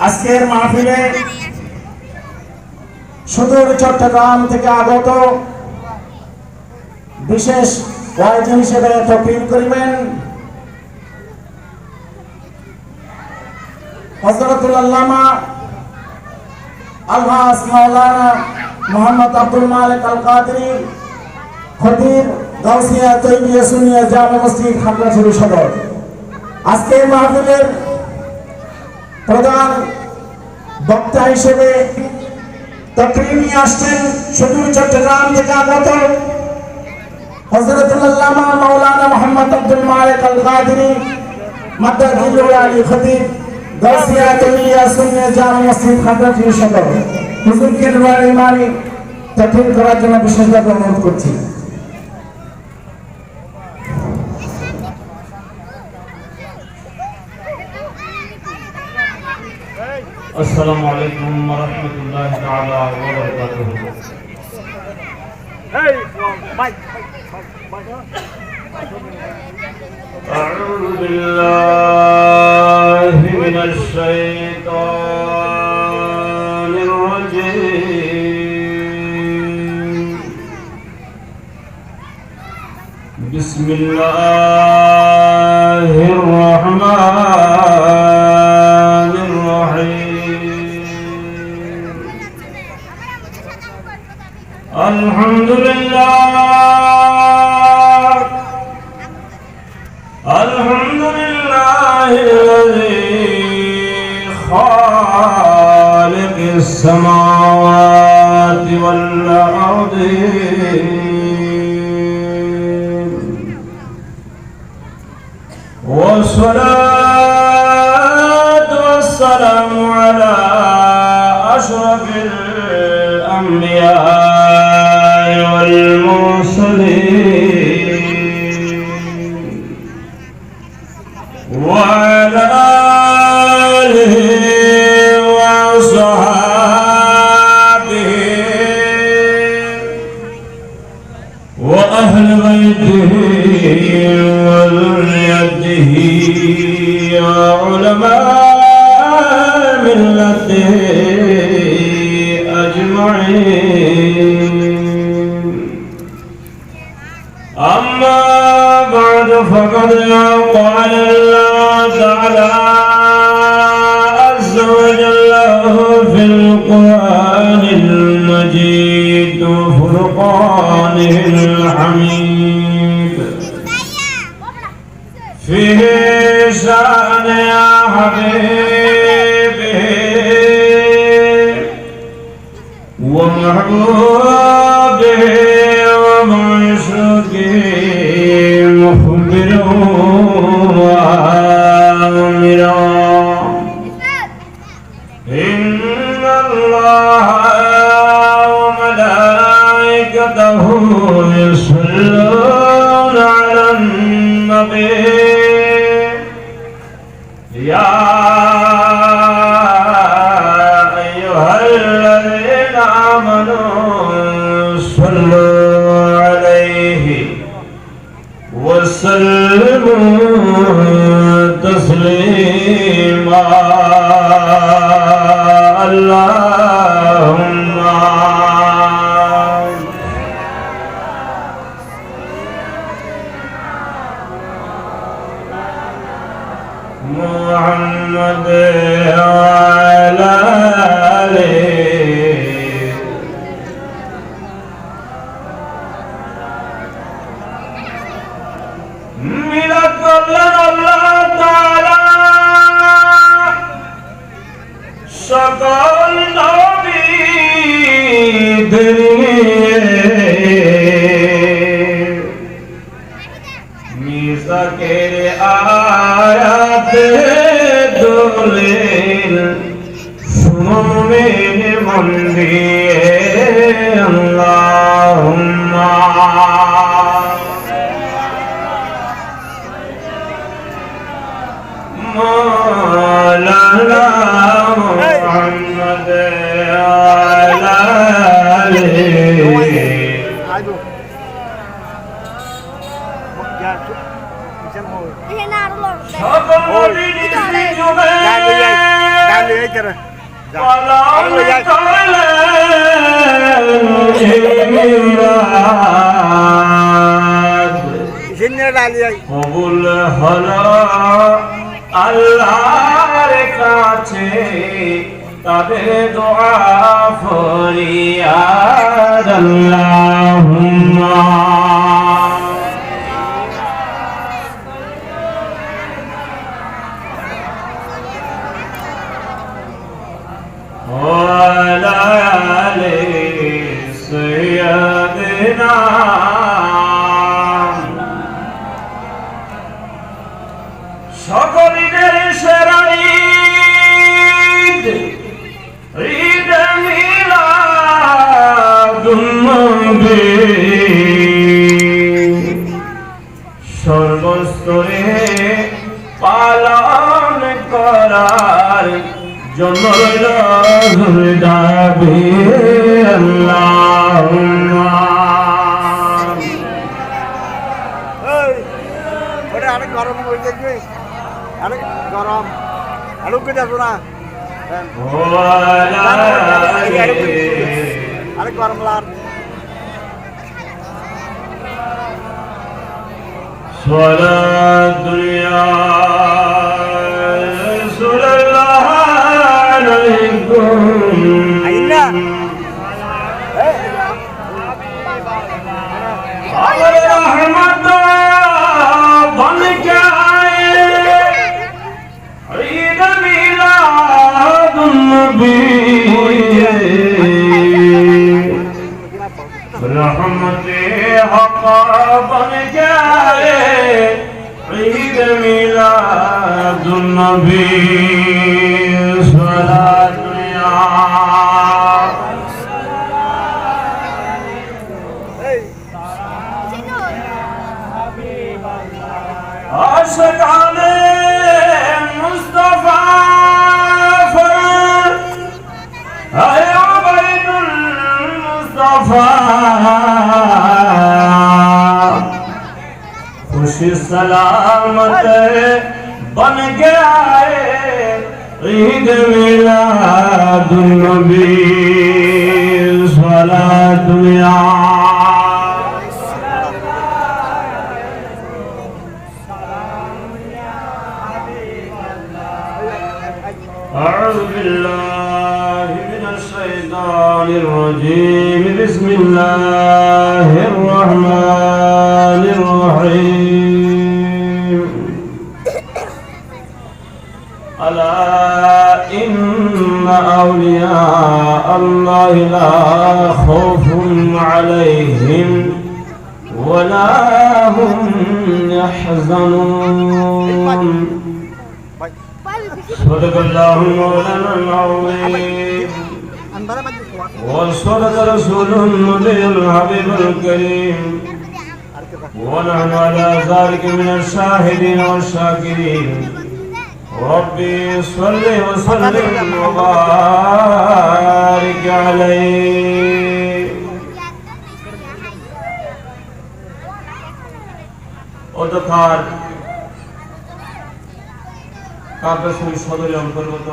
আজকের মাহফিলে সুদূর চট্টগ্রাম থেকে আগত বিশেষ ওয়াইজ হিসেবে তকরির করিবেন হযরতুল আল্লামা আলহাজ মাওলানা মোহাম্মদ আব্দুল মালিক আল কাদরি খতিব গাউসিয়া তৈয়বিয়া সুন্নিয়া জামে মসজিদ খাগড়াছড়ি সদর। আজকের মাহফিলের প্রধান বক্তা হিসেবে তকরির নিয়ে আসছেন সুদূর চট্টগ্রাম থেকে আগত হযরতুল আল্লামা মাওলানা মোহাম্মদ আব্দুল মালিক আল কাদরি মাদ্দাজিলুল আলী খতিব গাউসিয়া তৈয়বিয়া সুন্নিয়া জামে মসজিদ খাগড়াছড়ি সদর। হুজুরকে দুআর ইমানি তকরির করার জন্য বিশেষভাবে অনুরোধ করছি। السلام عليكم ورحمة الله تعالى وبركاته. أعوذ بالله من الشيطان الرجيم. بسم الله الرحمن الحمد لله الذي خالق السماوات والأرض والصلاة والسلام على أشرف الأنبياء والمرسلين وعلى آله وصحابه وأهل بيته وذريته وعلماء ملته أجمعين. أما بعد فقد قال الله تعالى عز وجل في القرآن المجيد وفرقانه الحميد فيه شأن يا حبيبي ومحبوبه ومعشوقه مخبره وآمره. إن الله وملائكته يصلون على النبي يا أيها الذين آمنوا صلوا عليه وسلموا تسليما. اللهم محمد وعلى آله মিলাদ করলেন আল্লাহ তাআলা সকল নবীদের মিসাকের আয়াতে দলিল সুমমিন মন দিয়ে আল্লাহুম্মা مولانا محمد وعلى آله সকল নবীর যুগে কবুল হলো আল্লাহর কাছে তাদের দোয়া ফরিয়াদ আল্লাহুম্মা ওয়ালা আলি সাইয়্যিদিনা সকলের সেরা ঈদ ঈদ মিলাদুন নবী সর্বস্তরে পালন করার জন্য দাবি আল্লাহুম্মা অনেক গরম হয়ে দেখবি অনেক গরম আলু কে দেখো না অনেক গরম লার সালাত দুনিয়া সাল্লাল্লাহু আলাইকুম আইনা আমার রহমত বন के आए ईद मिलादुन नबी रहमते हक बन के आए ईद मिलादुन नबी सलात दुनिया आशिकाने मुस्तफा है अबैदुल मुस्तफा खुशी सलामत बन के आए ईद मिलादुन नबी सलात दुनिया أعوذ بالله من الشيطان الرجيم بسم الله الرحمن الرحيم ألا إن أولياء الله لا خوف عليهم ولا هم يحزنون صدق الله مولانا العظيم وصدق رسول النبي الحبيب الكريم ونحن على ذلك من الشاهدين والشاكرين ربي صل وسلم وبارك عليه অতঃপর কাব্যশ্রী সদরের অন্তর্গত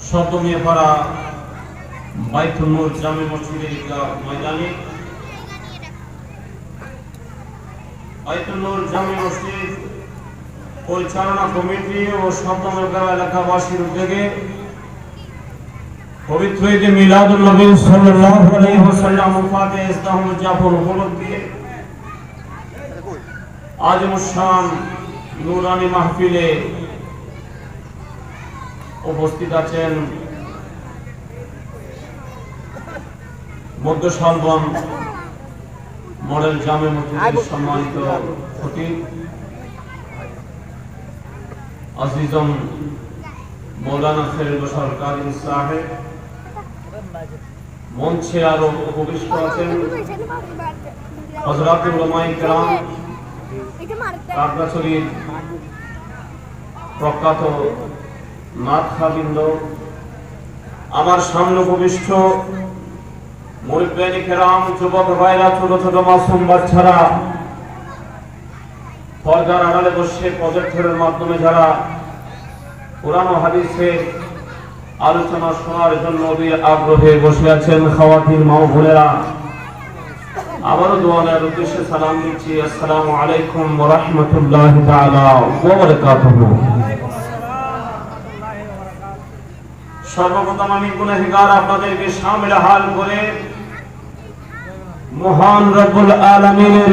শব্দমিয়াপাড়া বাইতুল নূর জামে মসজিদের ময়দানে বাইতুল নূর জামে মসজিদ পরিচালনা কমিটি ও শব্দমিয়াপাড়া এলাকাবাসীর উদ্যোগে পবিত্র ঈদ মিলাদুন নবী সাল্লাল্লাহু আলাইহি ওয়াসাল্লাম ওফাতে ইসলাম উদযাপন উপলক্ষে আজ মুশান নুরানি মাহফিলে উপস্থিত আছেন মধ্য শালবন মডেল জামে মসজিদের সম্মানিত খতিব আজিজম মৌলানা ফেরদৌস সরকার সাহেব, মঞ্চে আরো উপবিষ্ট আছেন হযরত উলামায়ে কেরাম, কাকড়াছড়ির প্রখ্যাত নাথখাবৃন্দ, আমার সামনে উপবিষ্ট মুরিব্বায়ে কেরাম, যুবক ভাইরা, ছোট ছোট মাসুম বাচ্চারা, পর্দার আড়ালে বসে প্রজেক্টরের মাধ্যমে যারা কোরআন ও হাদিসের আলোচনা শোনার জন্য আগ্রহে বসে আছেন, খাওয়াতির মা ও বোনেরা, আবারও দোয়ানের উদ্দেশ্যে সালাম দিচ্ছি। আসসালামু আলাইকুম ওয়া রাহমাতুল্লাহি তাআলা ওয়া বারাকাতুহু। সর্বপ্রথম আমি গুনাহগার আপনাদেরকে শামিল হাল করে মহান রব্বুল আলামিনের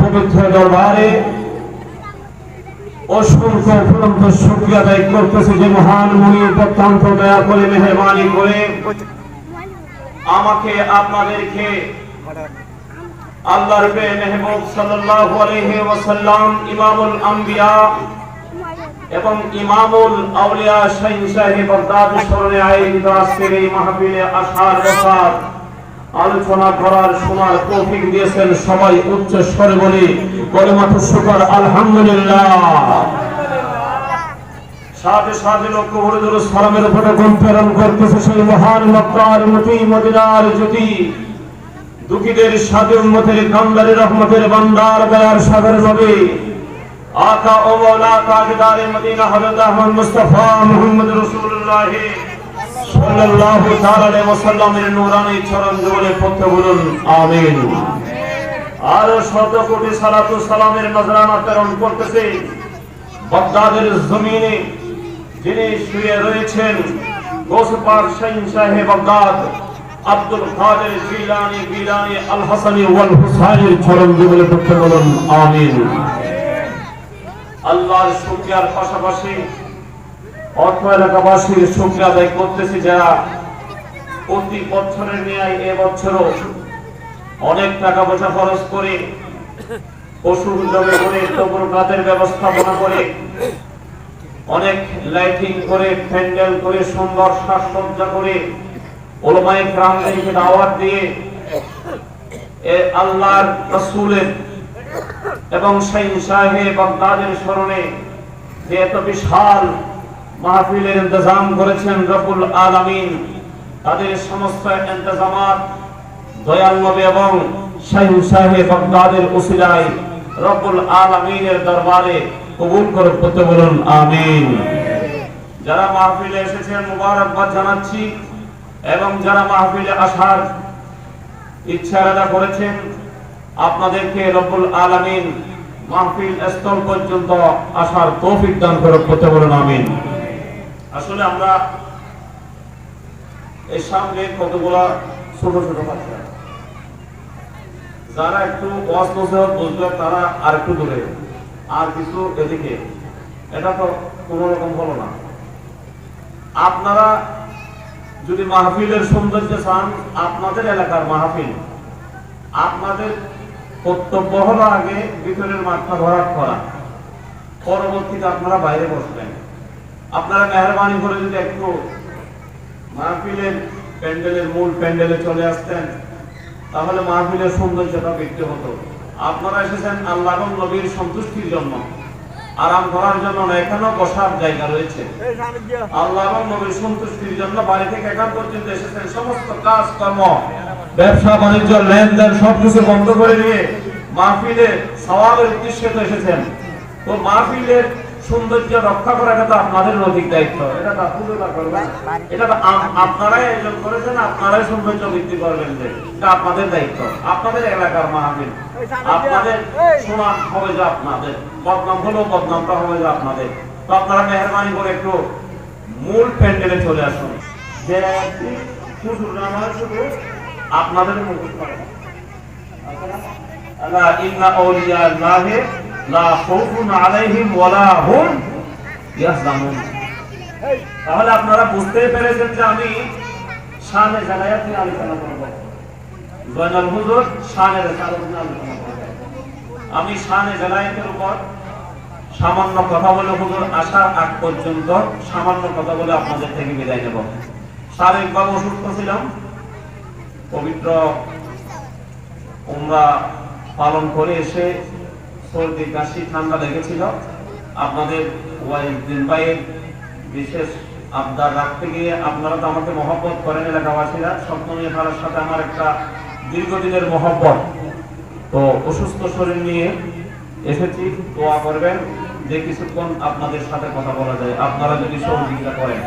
পবিত্র দরবারে অসংখ্য অফুরন্ত শুকরিয়া আদায় করতেছি যে মহান মুনিব অত্যন্ত দয়া করে মেহেরবানি করে আমাকে আপনাদেরকে আল্লাহর মেহবুব সাল্লাল্লাহু আলাইহি ওয়াসাল্লাম ইমামুল আম্বিয়া এবং ইমামুল আউলিয়া শাইখ সাহেব বাগদাদ স্মরণে আয়োজিত আজকের এই মাহফিলে আসার বসার আলোচনা করার শোনার তৌফিক দিয়েছেন। সবাই উচ্চ স্বরে বলি কলিমাতু শুকর আলহামদুলিল্লাহ। সাথে সাথে লক্ষ্য করে দুরূদ সালামের উপরে প্রেরণ করতেছে সেই মহান মক্কার মতি মদিনার জ্যোতি, দুঃখীদের সাথে উম্মতের কান্দারি রহমতের ভান্ডার দয়ার সাগর নবী আকা ও মাওলা তাজদারে মদিনা হযরত আহমদ মুস্তাফা মুহাম্মদ রাসূলুল্লাহ সাল্লাল্লাহু তাআলা আলাইহি ওয়াসাল্লামের নূরানী চরণ ধরে পড়তে বলুন আমিন। আর শত কোটি সালাত ও সালামের নজরানা প্রেরণ করতেছে বাগদাদের জমিনে যিনি শুয়ে রয়েছেন গৌস পাক শাইখ সাহেব বাগদাদ আব্দুল কাদের জিলানী আল হাসানী ওয়াল হুসাইনের চরণ ধরে পড়তে বলুন আমিন। আল্লাহর শুকরিয়ার পাশাপাশি অত্র এলাকাবাসীর শুকরিয়া আদায় করতেছি যারা প্রতি বছরের ন্যায় এবছরও অনেক টাকা পয়সা খরচ করে পশুর জমে করে তবরকাতের ব্যবস্থাপনা করে অনেক লাইটিং করে প্যান্ডেল করে সুন্দর সাজসজ্জা করে উলামায়ে কেরামদেরকে দাওয়াত দিয়ে আল্লাহর রাসূলের এবং শাইখ সাহেব বাগদাদের স্মরণে যে এত বিশাল মাহফিলের ইন্তজাম করেছেন রব্বুল আলামিন, তাদের সমস্ত ইন্তজামাত দয়াল নবী এবং শাইখ সাহেব বাগদাদের উসিলায় রব্বুল আলামিনের দরবারে কবুল করে পড়তে বলুন আমিন। যারা মাহফিলে এসেছেন মুবারকবাদ জানাচ্ছি এবং যারা মাহফিলে আসার ইচ্ছা আলাদা করেছেন আপনাদেরকে রব্বুল আলামিন মাহফিল স্থল পর্যন্ত আসার তৌফিক দান করে পড়তে বলুন আমিন। আসলে আমরা এই সামনে কতগুলা ছোট ছোট বাচ্চা যারা একটু ওয়াজ নসিহত বুঝবে তারা আর একটু দূরে আর কিছু এদিকে, এটা তো কোনো রকম হলো না। আপনারা যদি মাহফিলের সৌন্দর্য চান, আপনাদের এলাকার মাহফিল, আপনাদের কর্তব্য হলো আগে ভিতরের মাঠটা ভরাট করা, পরবর্তীতে আপনারা বাইরে বসবেন। আপনারা মেহরবানি করে যদি একটু মাহফিলের প্যান্ডেলের মূল প্যান্ডেলে চলে আসতেন তাহলে মাহফিলের সৌন্দর্যটা বৃদ্ধি হতো। আপনারা এসেছেন আল্লাহ এবং নবীর সন্তুষ্টির জন্য, আরাম করার জন্য না, এখানেও বসার জায়গা রয়েছে। আল্লাহ এবং নবীর সন্তুষ্টির জন্য বাড়ি থেকে এখান পর্যন্ত এসেছেন, সমস্ত কাজ কর্ম ব্যবসা বাণিজ্য লেনদেন সবকিছু বন্ধ করে দিয়ে মাহফিলে সওয়াবের উদ্দেশ্যে তো এসেছেন। তো মাহফিলের সৌন্দর্য রক্ষা করা এটা তো আপনাদের নৈতিক দায়িত্ব, এটা তো আপনারা করবেন, এটা তো আপনারাই আয়োজন করেছেন, আপনারাই সৌন্দর্য বৃদ্ধি করবেন, যে এটা আপনাদের দায়িত্ব। আপনাদের এলাকার মাহফিল, আপনাদের সুনাম হবে যে আপনাদের, বদনাম হলেও বদনামটা হবে যে আপনাদের। তো আপনারা মেহরবানি করে একটু মূল প্যান্ডেলে চলে আসুন, যে শুধু আপনাদের মুখস্থ করেন আল্লাহ ইন্না আউলিয়া আল্লাহি লা খাউফুন আলাইহিম ওয়া লা হুম ইয়াহজানুন। তাহলে আপনারা বুঝতে পেরেছেন যে আমি শানে জালায়াত নিয়ে আলোচনা করব, জয়নাল হুজুর শানে জালায়াত নিয়ে আলোচনা করব। আমি শানে জালায়াতের উপর সামান্য কথা বলে হুজুর আসার আগ পর্যন্ত সামান্য কথা বলে আপনাদের থেকে বিদায় নেব। শারীরিকভাবে অসুস্থ ছিলাম, পবিত্র উমরা পালন করে এসে সর্দি কাশি ঠান্ডা লেগেছিল। আপনাদের ওয়াইদিন ভাইয়ের বিশেষ আবদার রাখতে গিয়ে আপনারা তো আমাকে মহব্বত করেন এলাকাবাসীরা, স্বপ্ন নিয়ে ফেলার সাথে আমার একটা দীর্ঘদিনের মহব্বত। তো অসুস্থ শরীর নিয়ে এসেছি, দোয়া করবেন যে কিছুক্ষণ আপনাদের সাথে কথা বলা যায়, আপনারা যদি সহযোগিতা করেন।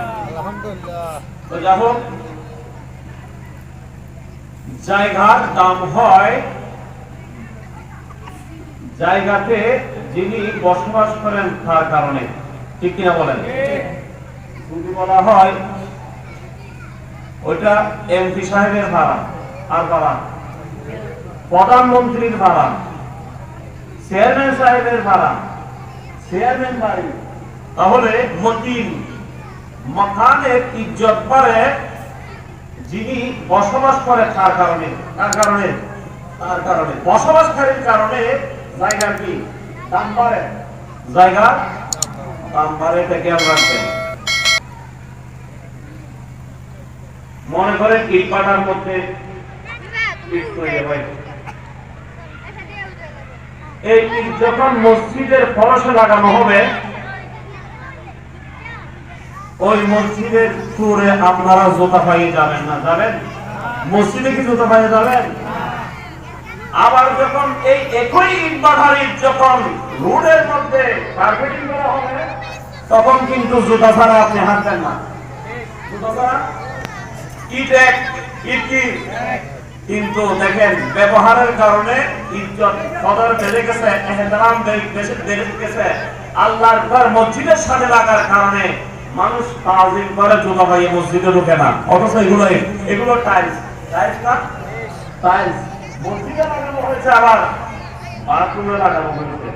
তো যাই হোক, জায়গার দাম হয় জায়গাতে যিনি বসবাস করেন তার কারণে, ঠিক কিনা বলেন? যদি বলা হয় ওইটা এমপি সাহেবের ভাড়া, আর ভাড়া প্রধানমন্ত্রীর ভাড়া, চেয়ারম্যান সাহেবের ভাড়া, চেয়ারম্যান বাড়ি, তাহলে মতিন মাকানের ইজ্জত বাড়ে যিনি বসবাস করে তার কারণে। তার কারণে তার কারণে বসবাসকারীর কারণে জায়গার কি দাম বাড়ে, জায়গার দাম বাড়ে, এটা খেয়াল রাখবেন। মনে করেন ইট পাটার মধ্যে ইট তৈরি হয়, এই ইট যখন মসজিদের ফরশে লাগানো হবে, ওই মসজিদের ফ্লোরে আপনারা জুতা পাইয়ে যাবেন না? যাবেন? মসজিদে কি জুতা পাইয়ে যাবেন? আবার যখন এই একই ইট বাঁধার ইট যখন রোডের মধ্যে কার্পেটিং করা হবে, তখন কিন্তু জুতা ছাড়া আপনি হাঁটবেন না। জুতা ছাড়া ইট এক, ইট কি? কিন্তু দেখেন ব্যবহারের কারণে ইজ্জত কদর বেড়ে গেছে, এহতরাম বেড়ে গেছে। আল্লাহর ঘর মসজিদের সাথে লাগার কারণে মানুষ তাজিম করে, জুতা পাইয়ে মসজিদে ঢুকে না। অথচ এগুলো টাইলস, টাইলস না, টাইলস মসজিদে লাগানো হয়েছে, আবার বাথরুমে লাগানো হয়েছে।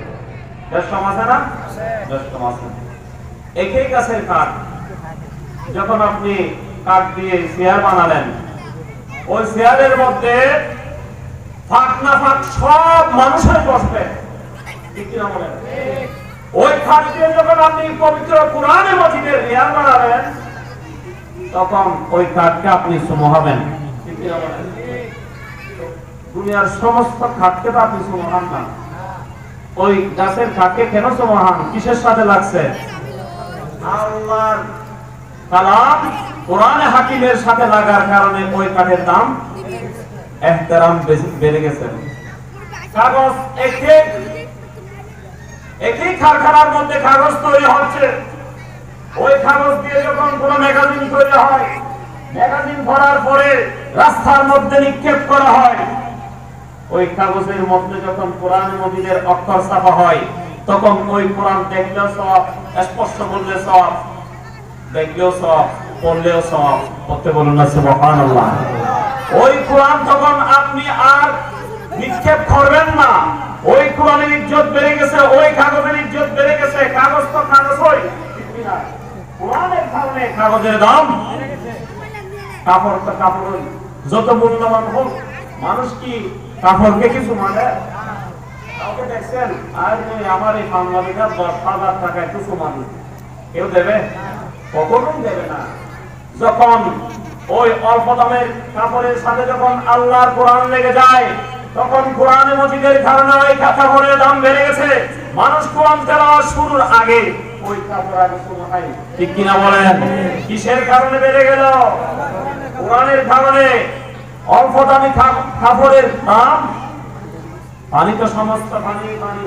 বেশম আছে না? বেশম আছে। একই গাছের কাঠ যখন আপনি কাঠ দিয়ে চেয়ার বানালেন, ওই চেয়ারের মধ্যে ফাঁক না ফাঁক সব মানুষের বসবে, ঠিক কিনা বলেন? ওই কাঠ দিয়ে যখন আপনি পবিত্র কোরআনে মজিদের চেয়ার বানাবেন, তখন ওই কাঠকে আপনি সুমহাবেন, ঠিক কিনা বলেন? দুনিয়ার সমস্ত কাঠকে তো আপনি সুমহান না, ওই গাছের কাঠকে কেন সুমহান? কিসের সাথে লাগছে? আল্লাহর কালাম কোরআনে হাকিমের সাথে লাগার কারণে ওই কাঠের দাম, এহতেরাম বেড়ে গেছে। কাগজ একই কারখানার মধ্যে কাগজ তৈরি হচ্ছে, ওই কাগজ দিয়ে যখন কোন ম্যাগাজিন তৈরি হয়, ম্যাগাজিন ভরার পরে রাস্তার মধ্যে নিক্ষেপ করা হয়, ওই কাগজের মধ্যে যখন কোরআন মজিদের অক্ষর ছাপা হয়, তখন ওই কোরআন দেখলেও সওয়াব, স্পর্শ করলে সওয়াব, দেখলেও সওয়াব, পড়লেও সওয়াব। পড়তে বলুন না সুবহানাল্লাহ। ওই কোরআন তখন আপনি আর নিক্ষেপ করবেন না, ওই কোরআনের ইজ্জত বেড়ে গেছে, ওই কাগজের ইজ্জত বেড়ে গেছে। কাগজ তো কাগজ হয়, কোরআনের কারণে কাগজের দাম, কাপড় তো কাপড়, যত মূল্যবান হোক, মানুষ কি কাপড়কে কিছু মানে? কাউকে দেখছেন আর আমার এই বাংলাদেশের 10,000 টাকায় কিছু মানুষ কেউ দেবে? কখনোই দেবে না। যখন ওই অল্প দামের কাপড়ের সাথে যখন আল্লাহর কোরআন লেগে যায়, তখন কোরআনে মজিদের কারণে ওই কাপড়ের দাম বেড়ে গেছে। মানুষ কোরআন তেলাওয়াত শুরুর আগে ওই কাপড় আগে শুরু হয়, ঠিক কিনা বলেন? কিসের কারণে বেড়ে গেল? কোরআনের কারণে। অল্প দামি কাপড়ের দাম, পানি তো সমস্ত পানি, পানি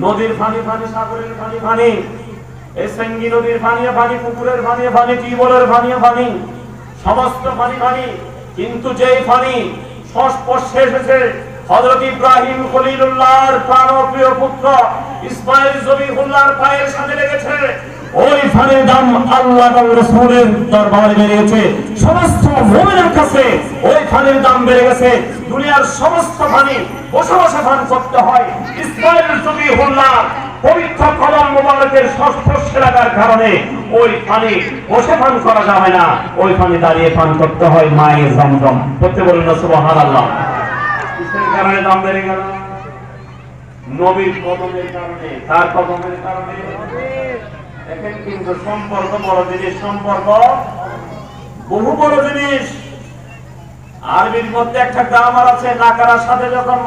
নদীর পানি, পানি সাগরের পানি, পানি এই সেঙ্গি নদীর পানি, পানি পুকুরের পানি, পানি টিউবওয়েলের পানি, পানি সমস্ত পানি, পানি। কিন্তু যেই পানি সংস্পর্শে এসেছে হযরত ইব্রাহিম খলিলুল্লাহর প্রাণপ্রিয় পুত্র ইসমাঈল জবিহুল্লাহর পায়ের সাথে লেগেছে, ওই পানির দাম আল্লাহ তাআলার রাসূলের দরবারে বেড়ে গেছে। সমস্ত মুমিনের কাছে ওই পানির দাম বেড়ে গেছে। দুনিয়ার সমস্ত পানি বসে বসে পান করতে হয়। ইসমাঈল জবিহুল্লাহ পবিত্র কদম মোবারকের সংস্পর্শে লাগার কারণে ওই পানি বসে পান করা যাবে না, ওই পানি দাঁড়িয়ে পান করতে হয় মায়ে জমজম। করতে বলুন না সুবহানাল্লাহ। কিসের কারণে দাম বেড়ে গেল? নবীর কদমের কারণে, তার কদমের কারণে। দেখেন কিন্তু সম্পর্ক বড় জিনিস, সম্পর্ক বহু বড় জিনিস। আরবির মধ্যে একটা গ্রামার আছে, নাকারার সাথে যখন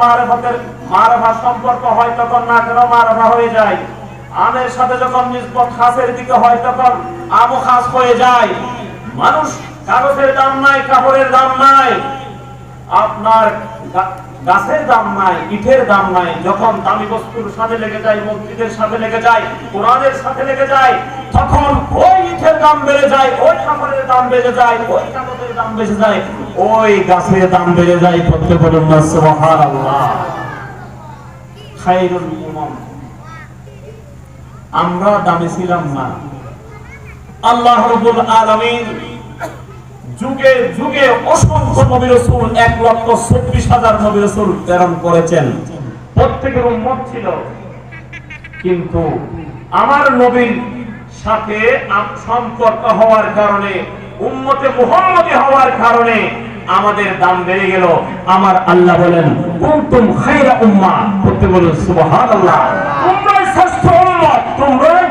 মারফা সম্পর্ক হয় তখন নাকারা মারফা হয়ে যায়। আমের সাথে যখন নিসবত খাসের দিকে হয় তখন আমও খাস হয়ে যায়। মানুষ কাগজের দাম নাই, কাপড়ের দাম নাই। আপনার গাছের দাম নাই, ইটের দাম নাই। যখন দামি বস্তুর সাথে লেগে যায়, মসজিদের সাথে লেগে যায়, কোরআনের সাথে লেগে যায়, তখন ওই ইটের দাম বেড়ে যায়, ওই কাপড়ের দাম বেড়ে যায়, ওই কাগজের দাম বেড়ে যায়, ওই গাছের দাম বেড়ে যায়। প্রত্যেক বলুন না সুবহানাল্লাহ। খায়রুল উমাম, আমরা দামি ছিলাম না। আল্লাহ রাব্বুল আলামিন যুগে যুগে অসংখ্য নবী রাসূল 1,24,000 নবী রাসূল প্রেরণ করেছেন। প্রত্যেকের উম্মত ছিল, কিন্তু আমার নবীর সাথে সম্পর্ক হওয়ার কারণে, উম্মতে মুহাম্মদী হওয়ার কারণে আমাদের দাম বেড়ে গেল। আমার আল্লাহ বলেন কুনতুম খায়রা উম্মাহ, প্রত্যেক বলুন সুবহানাল্লাহ। তোমরাই শ্রেষ্ঠ উম্মত, তোমরাই,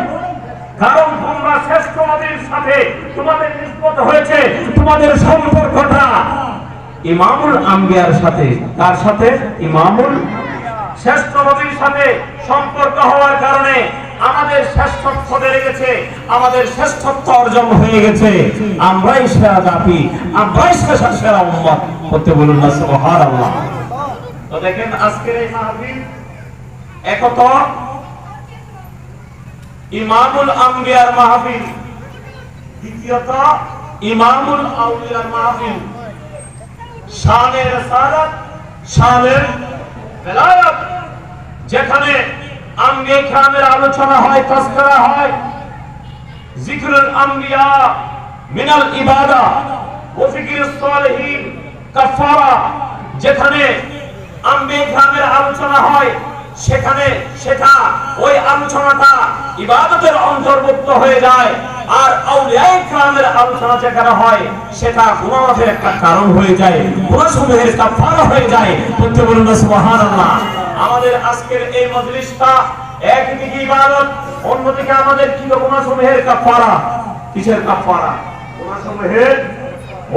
কারণ তোমরা শ্রেষ্ঠ নবীর সাথে তোমাদের নিসবত হয়েছে, তোমাদের সম্পর্কটা ইমামুল আম্বিয়ার সাথে। কার সাথে? ইমামুল, শ্রেষ্ঠ নবীর সাথে সম্পর্ক হওয়ার কারণে আমাদের শ্রেষ্ঠত্ব বেড়ে গেছে, আমাদের শ্রেষ্ঠত্ব অর্জন হয়ে গেছে। আমরাই সেরা জাতি, আমরাই সেরা উম্মত, করতে বলুন না সুবহানাল্লাহ। তো দেখেন আজকের এই মাহফিল একত ইমামুল আম্বিয়ার মাহফিল, দ্বিতীয়ত ইমামুল আউলিয়ার মাহফিল। শানে রিসালাত, শানে বেলায়াত, যেখানে আম্বিয়া কিরামের আলোচনা হয়, তাজকিরা হয়, যিকরুল আম্বিয়া মিনাল ইবাদা ওয়া যিকরুস সালিহিন কাফারা, যেখানে আম্বিয়া কিরামের আলোচনা হয় সেখানে সেটা ওই আলোচনাটা ইবাদতের অন্তর্ভুক্ত হয়ে যায়। আর আউলিয়া কিরামের আলোচনা যেখানে হয় সেটা গুনাহের একটা কারণ হয়ে যায়, গুনাহসমূহের কাফারা হয়ে যায়। প্রত্যেক বলুন সুবহানাল্লাহ। আমাদের আজকের এই মজলিসটা একদিকে ইবাদত, অন্যদিকে আমাদের কি গুনাহসমূহের কাফারা। কিসের কাফারা? গুনাহসমূহের।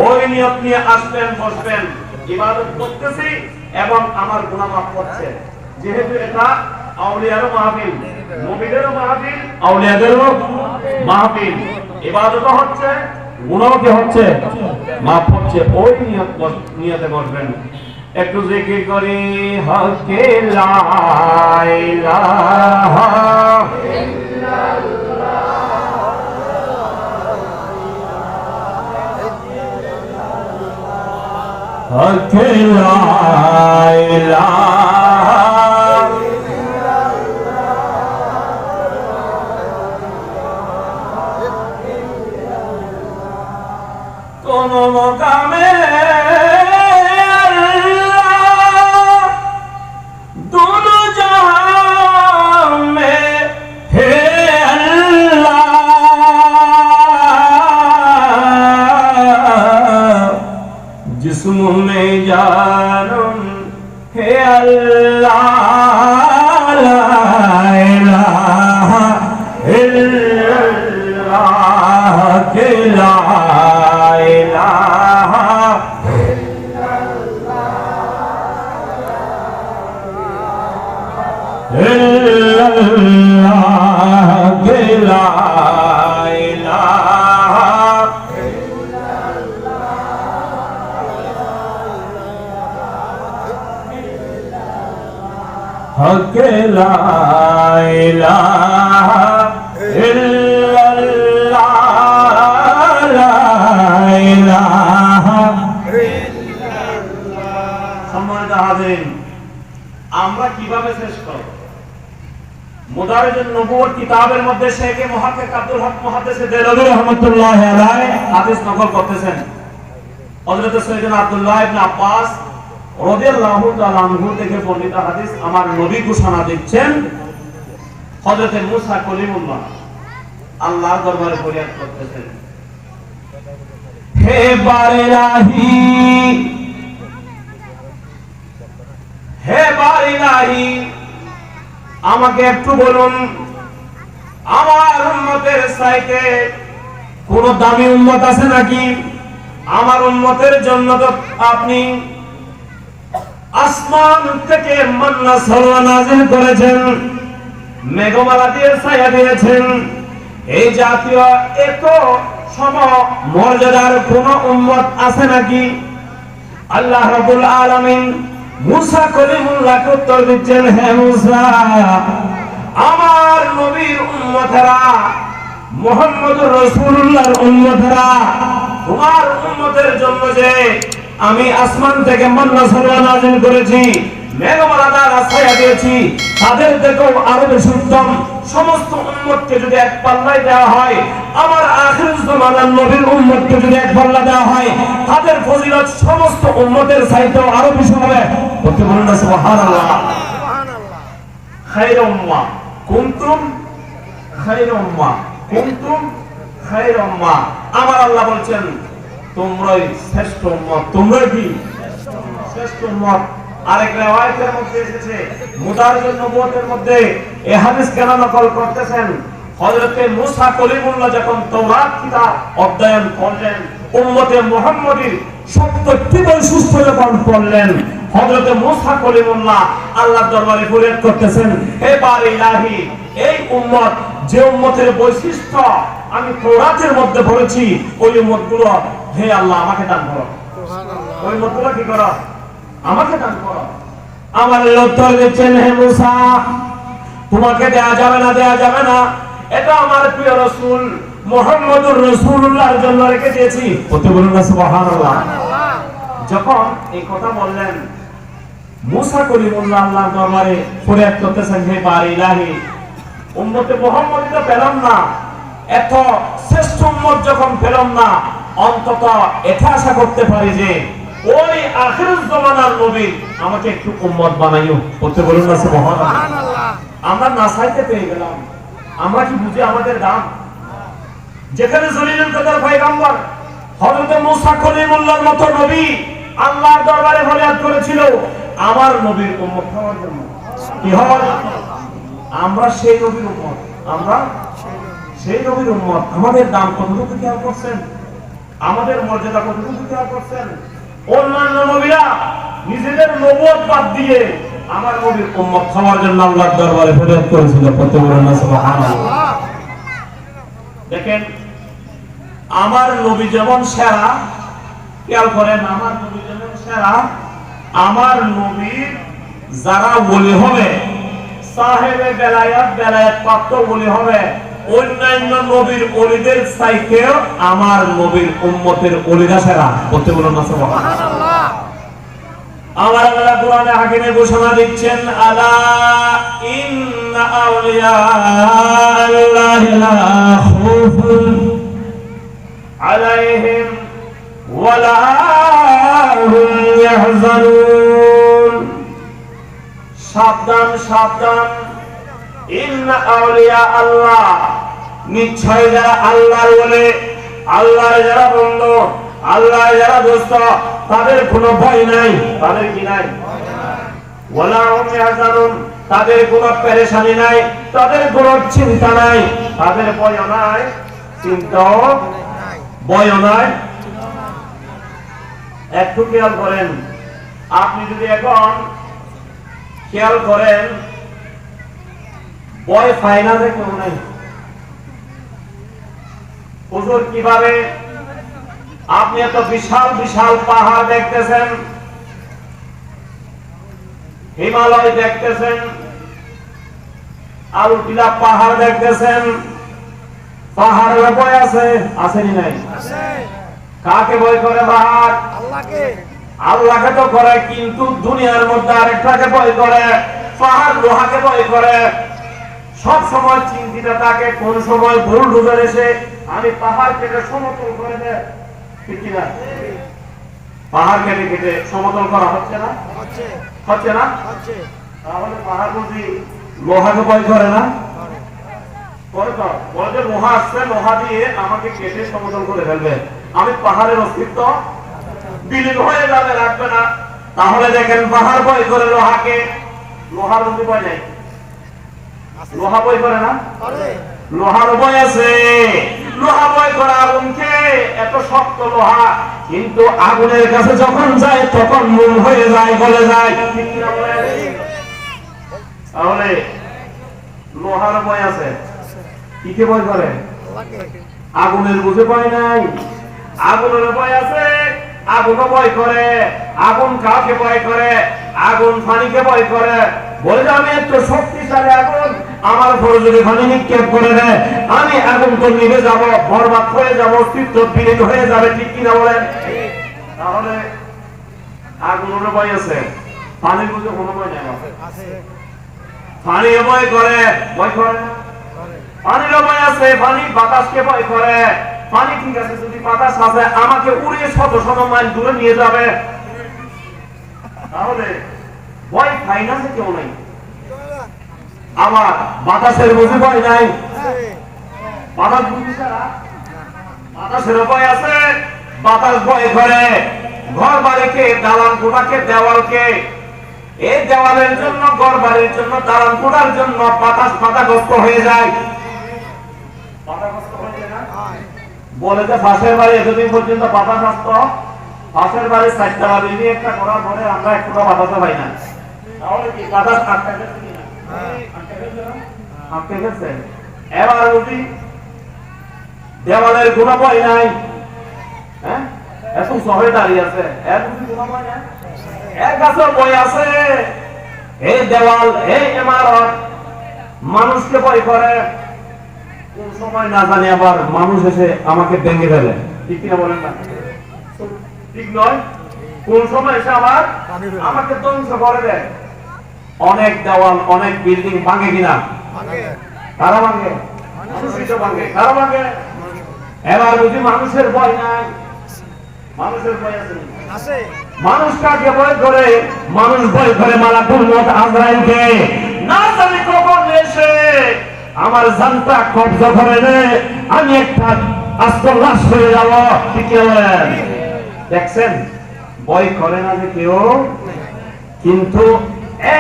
ওই নিয়ত নিয়ে আসবেন, বসবেন, ইবাদত করতেছি এবং আমার গুনাহ মাফ হচ্ছে। যেহেতু এটা আউলিয়ারও মাহফিল, নবীদেরও মাহফিল, আউলিয়াদেরও মাহফিল, ইবাদত হচ্ছে, গুনাহ কি হচ্ছে? মাফ হচ্ছে। ওই নিয়তে বসবেন। একটু জিকির করি হকে লা ইলাহা ইল্লাল্লাহ, হকে লা ইলাহা কোন মকামে আল্লাহ দুনো জাহান মে হে আল্লাহ, जिस्म में जानम हे अल्लाह, ला इलाहा इल्लल्लाह, के ला इलाहा इल्लल्लाह, के ला इलाहा हक ला इलाहा इल्लल्लाह, ला इलाहा इल्लल्लाह। সম্মানিত হাজিরিন, আমরা কিভাবে শেষ করব? মুদারিজুন নবুওয়াত কিতাবের মধ্যে শেখ মুহাক্কিক আব্দুল হক মুহাদ্দিস দেলভী রাহমাতুল্লাহি আলাইহি হাদিস নকল করতেছেন। হযরত সৈয়দনা আব্দুল্লাহ ইবনে আব্বাস রাদিয়াল্লাহু তাআলা আনহু থেকে বর্ণিত হাদিস, আমার নবী ঘোষণা দিচ্ছেন, হযরত মুসা কলিমুল্লাহ আল্লাহর দরবারে ফরিয়াদ করতেছেন, হে বারিলাহি, হে বারিলাহি, আমাকে একটু বলুন আমার উম্মতের চাইতে কোন দামি উম্মত আছে নাকি? আমার উম্মতের জন্য তো আপনি আসমান থেকে মান্না সালওয়া নাযিল করেছেন, মেঘমালা দিয়ে ছায়া দিয়েছেন। এই জাতীয় এত সম মর্যাদার কোন উম্মত আছে নাকি? আল্লাহ রাব্বুল আলামিন মুসা কলিমুল্লাহকে উত্তর দিচ্ছেন, হে মুসা, আমার নবীর উম্মতেরা, মুহাম্মদুর রাসূলুল্লাহর উম্মতেরা, তোমার উম্মতের জন্য যে আমি আসমান থেকে মান্না সালওয়া নাযিল করেছি, মেঘমালা দ্বারা ছায়া দিয়েছি, তাদের থেকেও আরো বেশি উত্তম। সমস্ত উম্মতকে যদি এক পাল্লায় দেওয়া হয়, আমার আখির জামানার নবীর উম্মতকে যদি এক পাল্লা দেওয়া হয়, তাদের ফজিলত সমস্ত উম্মতের চাইতেও আরো বেশি হবে। বলতে বলুন না সুবহানাল্লাহ। খায়রুল উম্মাহ কুনতুম খায়রুল উম্মাহ কুনতুম খায়রুল উম্মাহ। আমার আল্লাহ বলছেন তোমরাই শ্রেষ্ঠ উম্মত, তোমরাই কি শ্রেষ্ঠ উম্মত। আরেক riwayat-এর মধ্যে এসেছে, মুদাররিজুন নবুয়তের মধ্যে এই হাদিস কেন নকল করতেছেন, হযরতে মুসা কলিমুল্লাহ যখন তাওরাত কিতাব অধ্যয়ন করলেন, উম্মতে মুহাম্মদীর 70টি বৈশিষ্ট্য যখন পড়লেন, হযরতে মুসা কলিমুল্লাহ আল্লাহর দরবারে ফরিয়াদ করতেছেন, হে বারি ইলাহি, এই উম্মত যে উম্মতের বৈশিষ্ট্য আমি তাওরাতের মধ্যে পড়েছি, ওই উম্মতগুলো হে আল্লাহ আমাকে দান করো। সুবহানাল্লাহ। ওই উম্মতগুলো কি করো? আমাকে দান করো। আমার উত্তর দিচ্ছেন, হে মুসা, তোমাকে দেয়া যাবে না, দেয়া যাবে না, এটা আমার প্রিয় রাসূল মুহাম্মদুর রাসূলুল্লাহর জন্য রেখে দিয়েছি। বলতে বলুন না সুবহানাল্লাহ। যখন এই কথা বললেন, মুসা কলিমুল্লাহ আল্লাহর দরবারে ফরিয়াদ করতেছেন, হে বারি ইলাহি, উম্মতে মুহাম্মদী তো পেলাম না, এত শ্রেষ্ঠ উম্মত যখন পেলাম না, অন্তত এটা আশা করতে পারি যে ওই আখিরুল জামানার নবী আমাকে একটু উম্মত বানাইও। বলতে বলুন না সুবহানাল্লাহ। আমরা না চাইতে পেয়ে গেলাম, আমরা কি বুঝি আমাদের দাম? যেখানে জলিলুল কদর পয়গম্বর হযরত মুসা কলিমুল্লাহর মতো নবী আল্লাহর দরবারে ফরিয়াদ করেছিল আমার নবীর উম্মত হওয়ার জন্য, কি হওয়ার জন্য? আমরা সেই নবীর উম্মত, আমরা সেই নবীর উম্মত। আমাদের দাম কতটুকু খেয়াল করছেন? আমাদের মর্যাদা কতটুকু খেয়াল করছেন? অন্যান্য নবীরা নিজেদের নবুয়ত বাদ দিয়ে আমার নবীর উম্মত হওয়ার জন্য আল্লাহর দরবারে ফরিয়াদ করেছিল। প্রত্যেকবার না সুবহানাল্লাহ। দেখেন আমার নবী যেমন সেরা, খেয়াল করেন, আমার নবী যেমন সেরা, আমার নবীর যারা ওলি হবে, সাহেবে বেলায়েত, বেলায়েত প্রাপ্ত ওলি হবে, অন্যান্য নবীর ওলিদের চাইতেও আমার নবীর উম্মতের ওলিরা সেরা। বলতে বলুন না সুবহানাল্লাহ। আমার আল্লাহ কোরআনে হাকিমে ঘোষণা দিচ্ছেন, আলা ইন্না আউলিয়া আল্লাহি লা খাউফুন আলাইহিম ওয়া লা হুম ইয়াহজানুন। সাবধান, সাবধান, ইন্না আউলিয়া আল্লাহ, নিশ্চয় যারা আল্লাহর ওলি, আল্লাহর যারা বন্ধু, আল্লাহর যারা দোস্ত, তাদের কোনো ভয় নাই। তাদের কি নাই? ওয়ালা হুম ইয়াহজানুন, তাদের কোনো পেরেশানি নাই, তাদের কোনো চিন্তা নাই, তাদের ভয় নাই, চিন্তাও ভয় নাই। একটু খেয়াল করেন, আপনি যদি এখন খেয়াল করেন, ভয় পায় না যে কেউ নাই। হুজুর কিভাবে আপনি এত বিশাল বিশাল পাহাড় দেখতেছেন, হিমালয় দেখতেছেন, আলুটিলা পাহাড় দেখতেছেন, পাহাড়ের ভয় আছে, আসেনি নাই? কাকে ভয় করে? পাহাড় আল্লাহকে। আল্লাহকে তো করে, কিন্তু দুনিয়ার মধ্যে আরেকটাকে ভয় করে, পাহাড় লোহাকে ভয় করে। সব সময় চিন্তিত থাকে কোন সময় বুলডোজার এসে আমি পাহাড় কেটে সমতল করে দেয়, ঠিক কিনা? পাহাড় কেটে কেটে সমতল করা হচ্ছে না? হচ্ছে না? তাহলে পাহাড় বুঝি লোহাকে ভয় করে না? করে তো, বলে যে লোহা আসছে, লোহা দিয়ে আমাকে কেটে সমতল করে ফেলবে, আমি পাহাড়ের অস্তিত্ব বিলীন হয়ে যাবে, রাখবে না। তাহলে দেখেন পাহাড় ভয় করে লোহাকে, লোহার বুঝি ভয় নেই? লোহা ভয় করে না? লোহার ভয় আছে। লোহা ভয় করে আগুনকে, এত শক্ত লোহা, কিন্তু আগুনের কাছে যখন যায় তখন মোম হয়ে যায়, গলে যায়। তাহলে লোহার ভয় আছে, কিকে ভয় করে? আগুনের বুঝে ভয় নাই, আগুনের ভয় আছে, আগুনও ভয় করে। আগুন কাকে ভয় করে? আগুন পানিকে ভয় করে, বলে যে আমি এত শক্তিশালী আগুন, আমার উপরে যদি পানি নিক্ষেপ করে দেয় আমি আগুন তো নিভে যাব, বরবাদ হয়ে যাব, অস্তিত্ব বিলীন হয়ে যাবে, ঠিক কিনা বলেন? তাহলে আগুনের ভয় আছে, পানির মধ্যে কোনো ভয় নেই। পানি ভয় করে, ভয় করে না? পানির ভয় আছে, পানি বাতাসকে ভয় করে। পানি ঠিক আছে, যদি বাতাস আছে আমাকে উড়িয়ে শত শত মাইল দূরে নিয়ে যাবে, তাহলে ভয় খাই না যে কেউ নাই। আমার বাতাসের বুঝি ভয় নাই? বাতাস বুঝি ছাড়া বাতাসের ভয় আছে। বাতাস ভয় করে ঘর বাড়িকে, দালান কোঠাকে, দেওয়ালকে। এই দেওয়ালের জন্য, ঘর বাড়ির জন্য, দালান কোঠার জন্য বাতাস বাধাগ্রস্ত হয়ে যায়। বাধাগ্রস্ত হয়ে যায় না? বলে যে পাশের বাড়ি এতদিন পর্যন্ত বাতাস আসতো, পাশের বাড়ির 4টা বিল্ডিং একটা করার পরে আমরা একটু বাতাস পাই না, তাহলে কি বাতাস আটকে গেছে কিনা? আটকে গেছে। এবার যদি দেওয়ালের কোনো ভয় নাই, হ্যাঁ, এত শহরে দাঁড়িয়ে আছে, এর যদি কোনো ভয় নাই, এক গাছের ভয় আছে। এই দেওয়াল, এই ইমারত মানুষকে ভয় করে। কোন সময় না জানি আবার মানুষ এসে আমাকে ভেঙে ফেলে, ঠিক কিনা বলেন না? ঠিক নয়? কোন সময় এসে আবার আমাকে ধ্বংস করে দেয়। অনেক দেওয়াল, অনেক বিল্ডিং ভাঙে কিনা? কারা ভাঙে? মানুষই তো ভাঙে। কারা ভাঙে? এবার বুঝি মানুষের ভয় নাই? মানুষের ভয় আছে। মানুষ কাকে ভয় করে? মানুষ ভয় করে মালাকুল মউত আজরাইলকে। না জানি কখন এসে আমার জানটা কবজা করে নে, আমি একটা আস্ত লাশ হয়ে যাব, ঠিক কি বলেন? দেখছেন, ভয় করে না যে কেউ, কিন্তু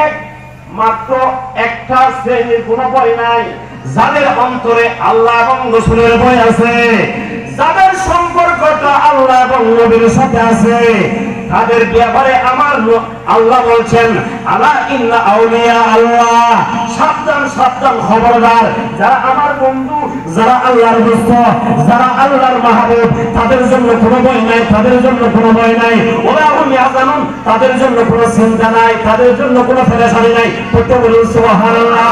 একমাত্র একটা শ্রেণীর কোনো ভয় নাই, যাদের অন্তরে আল্লাহ এবং রাসূলের ভয় আছে, যাদের সম্পর্কটা আল্লাহ এবং নবীর সাথে আছে, তাদের ব্যাপারে আমার আল্লাহ বলছেন, আলা ইন্না আউলিয়া আল্লাহ, সাবধান সাবধান, খবরদার, যারা আমার বন্ধু, যারা আল্লাহর দোস্ত, যারা আল্লাহর মাহবুব, তাদের জন্য কোনো ভয় নাই, তাদের জন্য কোনো ভয় নাই। ওরা হুম ইয়াহজানুন, তাদের জন্য কোনো চিন্তা নাই, তাদের জন্য কোনো পেরেশানি নাই। পড়তে বলুন সুবহানাল্লাহ।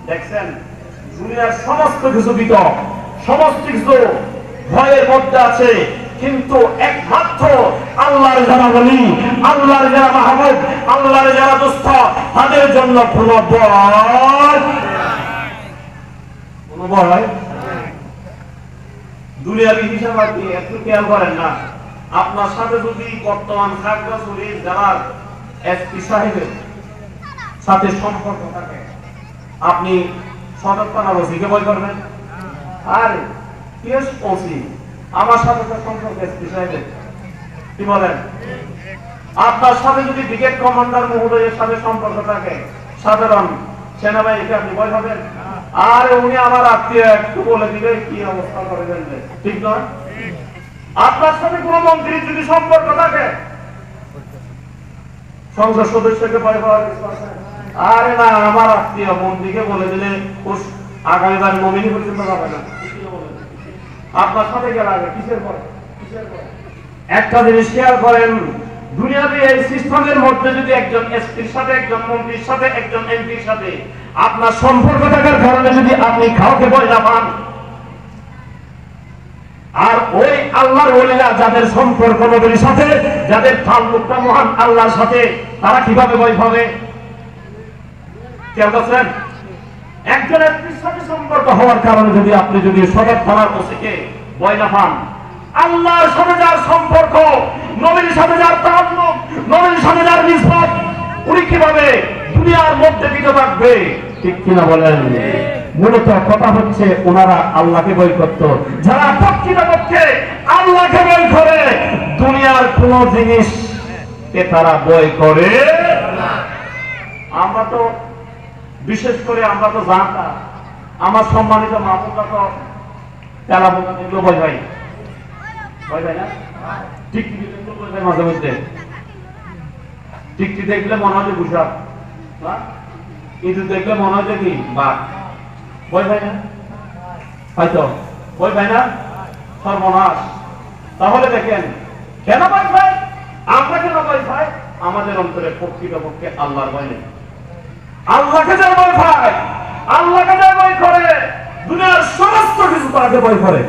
দেখছেন, দুনিয়ার সমস্ত কিছু বিতক, সমস্ত কিছু ভয়ের মধ্যে আছে, কিন্তু একমাত্র আল্লাহর যারা বলি, আল্লাহর যারা মাহবুব, আল্লাহর যারা দোস্ত, তাদের জন্য কোনো ভয়। দুনিয়ার হিসাব আর কি একটু খেয়াল করেন না। আপনার সাথে যদি বর্তমান খাগড়াছড়ির যারা এসপি সাহেবের সাথে সম্পর্ক থাকে, আপনি সদর থানার ওসিকে ভয় করবেন? আরে কেস ওসি, আমার সাথে তো সম্পর্ক এসপি সাহেবের, কি বলেন? আপনার সাথে যদি ব্রিগেড কমান্ডার মহোদয়ের সাথে সম্পর্ক থাকে, সাধারণ সেনাবাহিনীকে আপনি ভয় পাবেন? আর উনি আমার আত্মীয়, একটু বলে দিলে কি অবস্থা করে ফেলবে, ঠিক নয়? আপনার সাথে কোন মন্ত্রীর যদি সম্পর্ক থাকে, সংসদ সদস্যকে ভয় পাওয়ার কিছু আছে? আরে না, আমার আত্মীয়, মন্ত্রীকে বলে দিলে আগামীবার নমিনি পর্যন্ত যাবে না। আপনার সাথে গেলে আগে কিসের পরে? একটা জিনিস খেয়াল করেন, দুনিয়াতে এই সিস্টেমের মধ্যে যদি একজন এসপির সাথে, একজন মন্ত্রীর সাথে, একজন এমপির সাথে আপনার সম্পর্ক থাকার কারণে যদি আপনি কাউকে ভয় না পান, আর ওই আল্লাহর ওলিরা যাদের সম্পর্ক নবীর সাথে, যাদের তাল্লুকটা মহান আল্লাহর সাথে, তারা কিভাবে ভয় পাবে? খেয়াল করছেন? একজন এসপির সাথে সম্পর্ক হওয়ার কারণে যদি আপনি যদি সদর থানার ওসিকে ভয় না পান, আল্লাহর সাথে যার সম্পর্ক, নবীর সাথে যার তাল্লুক, নবীর সাথে যার নিসবত, উনি কিভাবে দুনিয়ার মধ্যে টিকে থাকবে, ঠিক কিনা বলেন? মূলত কথা হচ্ছে ওনারা আল্লাহকে ভয় করত। যারা প্রকৃতপক্ষে আল্লাহকে ভয় করে, দুনিয়ার কোন জিনিসকে তারা ভয় করে না। আমরা তো বিশেষ করে আমরা তো জানতাম, আমার সম্মানিত মাহবুবরা তো তেলা বোকা দেখলেও ভয় পাই, ভয় পাই না? টিকটিকি দেখলেও ভয় পাই, মাঝে মধ্যে টিকটি দেখলে মনে হয় যে বুঝাব, ইঁদুর দেখলে মনে হয় যে কি বাঘ, ভয় পাই না? হয়তো ভয় পাই না? সর্বনাশ। তাহলে দেখেন, কেন ভয় পাই আমরা? কেন ভয় পাই? আমাদের অন্তরে প্রকৃতপক্ষে আল্লাহর ভয় নেই। আল্লাহকে যে ভয় পায়, আল্লাহকে যে ভয় করে, দুনিয়ার সমস্ত কিছু তাকে ভয় করে।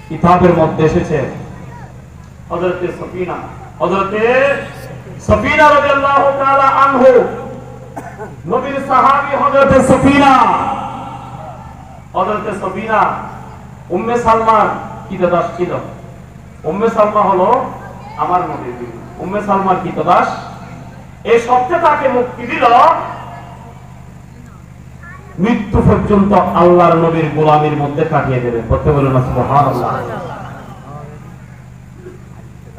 কিতাবের মধ্যে এসেছে হযরতে সফিনা রাদিয়াল্লাহু তাআলা আনহু, নবীর সাহাবী হযরতে সফিনা উম্মে সালমার কিতাদাস ছিল। উম্মে সালমা হলো আমার নবীর বিবি, উম্মে সালমার কিতাদাস। এই সত্যে তাকে মুক্তি দিল, মৃত্যু পর্যন্ত আল্লাহর নবীর গোলামির মধ্যে কাটিয়ে দেবে। বলতে বলুন না সুবহানাল্লাহ।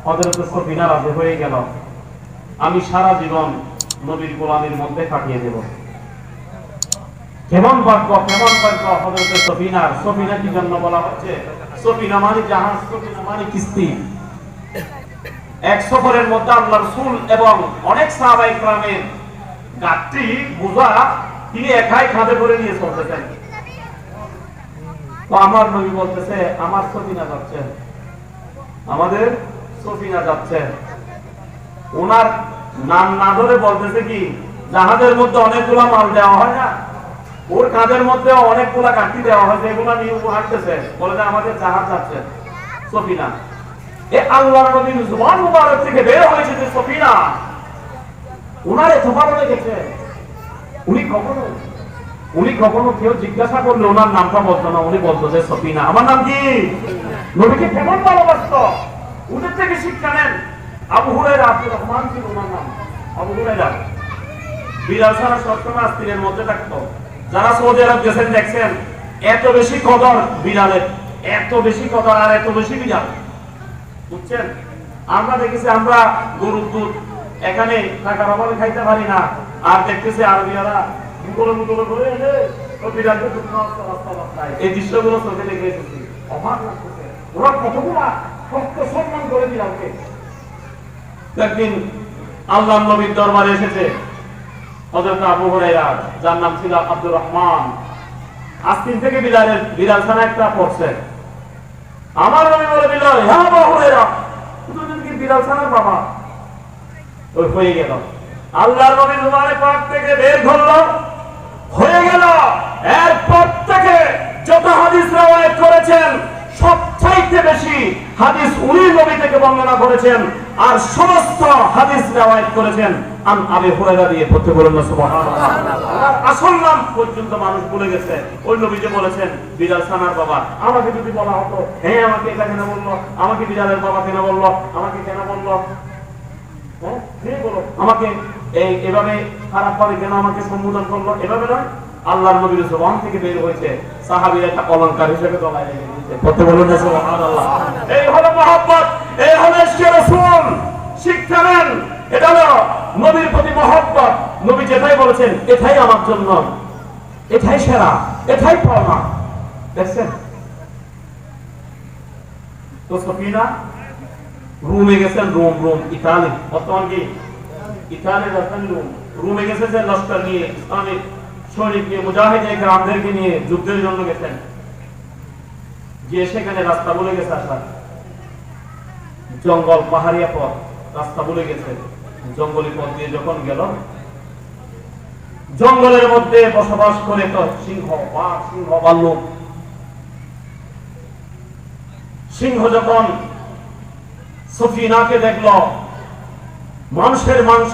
হযরতে সফিনা রাজি হয়ে গেল, আমি সারা জীবন নবীর গোলামির মধ্যে কাটিয়ে দেব। কেমন ভাগ্য, কেমন ভাগ্য হযরতে সফিনার। সফিনা কি জন্য বলা হচ্ছে? সফিনা মানে জাহাজ, সফিনা মানে কিস্তি। এক সফরের মধ্যে আল্লাহ রাসূল এবং অনেক সাহাবায়ে কেরামের গাট্টি বোঝা তিনি একাই খাদে করে নিয়ে চলতেছেন। তো আমার নবী বলতেছে, আমার সফিনা যাচ্ছে, আমাদের সফিনা যাচ্ছে। ওনার নাম না ধরে বলতেছে কি, জাহাজের মধ্যে অনেকগুলা মাল দেওয়া হয় না, ওর কাঁধের মধ্যে অনেকগুলা কাঠি দেওয়া হয়, যেগুলা নিয়ে ও হাঁটতেছে, বলে যে আমাদের জাহাজ যাচ্ছে সফিনা। এ আল্লাহর নবীর জুবান মুবারক থেকে বের হয়েছে যে সফিনা, ওনার এত ভালো লেগেছে। উনি কখনো কেউ জিজ্ঞাসা করলে ওনার নামটা বলতো না, উনি বলতো যে সফিনা। আমার নাম কি? নবীকে কেমন ভালোবাসতো, ওদের থেকে শিক্ষা নেন। আবু হুরায়রা আব্দুর রহমান ছিল ওনার নাম। আবু হুরায়রা বিড়াল ছাড়া সবসময় আস্তিনের মধ্যে থাকতো। যারা সৌদি আরব গেছেন দেখছেন, এত বেশি কদর বিড়ালের, এত বেশি কদর আর এত বেশি বিড়াল, বুঝছেন? আমরা দেখেছি, আমরা গরুর দুধ এখানে টাকার অভাবে খাইতে পারি না, আর দেখতেছি আরবিয়ারা মুখলে করে এনে বিড়ালকে দুধ খাওয়াচ্ছে রাস্তা রাস্তায়। এই দৃশ্যগুলো চোখে দেখে এসেছি, অভাব লাগতেছে। ওরা কতগুলা সত্য সম্মান করে বিড়ালকে। একদিন আল্লাহর নবীর দরবারে এসেছে হযরত আবু হুরায়রা, যার নাম ছিল আব্দুর রহমান। আস্তিন থেকে বিড়াল ছানা একটা পড়ছে। আমার নবী বলে দিল, হ্যাঁ আবু হুরায়রা, তুমি কি বিড়াল ছানার বাবা? ওই হয়ে গেল। আল্লাহর নবী জুবানে পাক থেকে বের করলো, হয়ে গেল। এরপর থেকে যত হাদিস রওয়ায়াত করেছেন, সবচাইতে বেশি হাদিস উনি নবী থেকে বর্ণনা করেছেন, আর সমস্ত হাদিস রওয়ায়াত করেছেন আন আবি হুরায়রা দিয়ে। পড়তে বলেন না সুবহানাল্লাহ। আসল নাম পর্যন্ত মানুষ ভুলে গেছে। ওই নবী যে বলেছেন বিড়াল ছানার বাবা। আমাকে যদি বলা হতো, হ্যাঁ আমাকে এটা কেন বললো, আমাকে বিড়ালের বাবা কেন বললো, আমাকে কেন বললো, হ্যাঁ বলো, আমাকে এভাবে খারাপ ভাবে কেন আমাকে সম্বোধন করলো, এভাবে নয়। আল্লাহর নবীর জবান থেকে বের হয়েছে, সাহাবীরা একটা অলংকার হিসেবে গলায় রেখে দিয়েছে। পড়তে বলুন না সুবহানাল্লাহ। এই হলো মহব্বত, এই হলো ইশকে রাসূল। শিক্ষা নেন, এটা হলো নবীর প্রতি মহব্বত। নবী যেটাই বলেছেন, এটাই আমার জন্য, এটাই সেরা, এটাই পাওনা। দেখছেন তো সফিনা রুমে গেছেন, রোম ইতালি, বর্তমান কি ইতালির রাজধানী রোম। রুমে গেছে যে লস্কর নিয়ে, ইসলামিক সৈনিক নিয়ে, মুজাহিদ কেরামদেরকে নিয়ে যুদ্ধের জন্য গেছেন। গিয়ে সেখানে রাস্তা বলে গেছে আসার, জঙ্গল পাহাড়িয়া পথ, রাস্তা বলে গেছে। জঙ্গলি পথ দিয়ে যখন গেল, জঙ্গলের মধ্যে বসবাস করে তো সিংহ, বাঘ, সিংহ, ভাল্লুক। সিংহ যখন সফিনাকে দেখল, মানুষের মাংস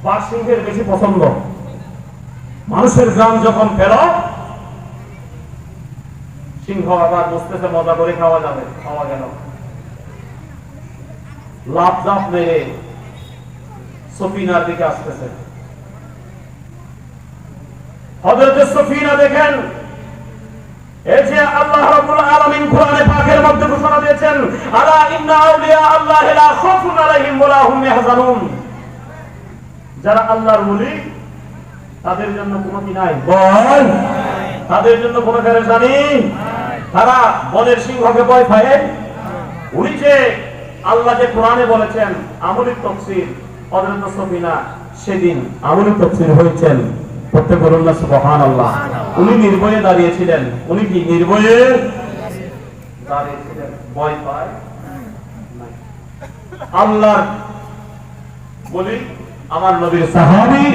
বা সিংহের বেশি পছন্দ। মানুষের গ্রাম যখন পেল, সিংহ আবার বুঝতেছে মজা করে খাওয়া যাবে, খাওয়া গেল। লাফ ঝাপ মেরে সফিনার দিকে আসতেছে। হযরত সফিনা দেখেন, এই যে আল্লাহ রাব্বুল আলামিন কোরআনে পাকের মধ্যে ঘোষণা দিয়েছেন, আলা ইন্না আউলিয়া আল্লাহি লা খাউফুন আলাইহিম ওয়া লা হুম ইয়াহজানুন। যারা আল্লাহর ওলি, তাদের জন্য কোনো কি নাই, ভয়, তাদের জন্য কোনো পেরেশানি। তারা বনের সিংহকে ভয় পায়। উনি যে আল্লাহ যে কোরআনে বলেছেন আমলি তাফসীর, হযরত সফিনা সেদিন আমলি তাফসীর হয়েছেন। পড়তে বলুন না সুবহানাল্লাহ। উনি নির্ভয়ে দাঁড়িয়েছিলেন। উনি কি নির্ভয়ে দাঁড়িয়েছিলেন, ভয় পায় নাই। আল্লাহর বলি আমার নবীর সাহাবী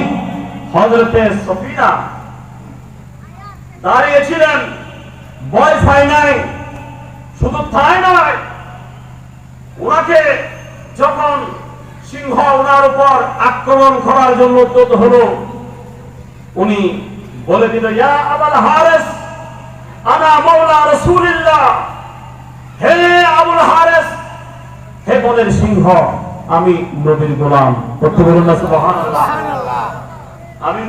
হযরতে সফিনা দাঁড়িয়েছিলেন, ভয় পায় নাই। শুধু তাই নয়, ওনাকে যখন সিংহ ওনার উপর আক্রমণ করার জন্য উদ্যত হলো, উনি বলে দিল, ইয়া আবুল হারিস আনা মাওলা রাসূলিল্লাহ। হে আবুল হারিস, হে বনের সিংহ, আমি নবীর গোলাম। কত বলুন না সুবহানাল্লাহ। আমি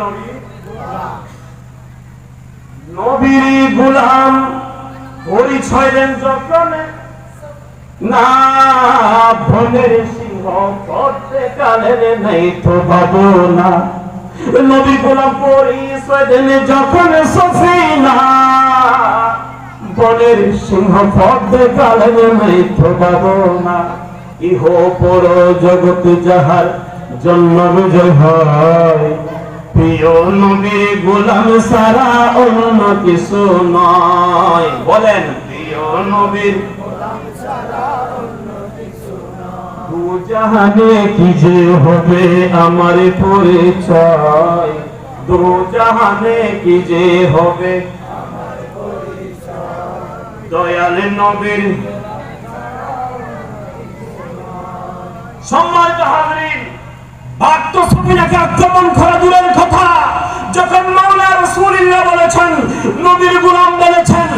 নবীর গোলাম পরিচয় দেন যখন, না বনের সিংহ করতে কালের নেই তো ভাবনা। নবী গোলাম পরিচয় দেন যখন সফিনা, বনের সিংহ করতে কালের নেই তো ভাবনা। ইহ পর জগৎ যাহার জন্ম বিজয় হয়, প্রিয় নবীর গোলাম সারা অন্য কিছু নয়। বলেন, প্রিয় নবীর দু জাহানে কি যে হবে আমার পরিচয়, দু জাহানে কি যে হবে দয়াল নবীর। সম্মানিত হাজরিন, বাক্য সফিনাকে আক্রমণ করা দূরের কথা, যখন মাওলা রাসূলুল্লাহ বলেছেন, নবীর গোলাম বলেছেন,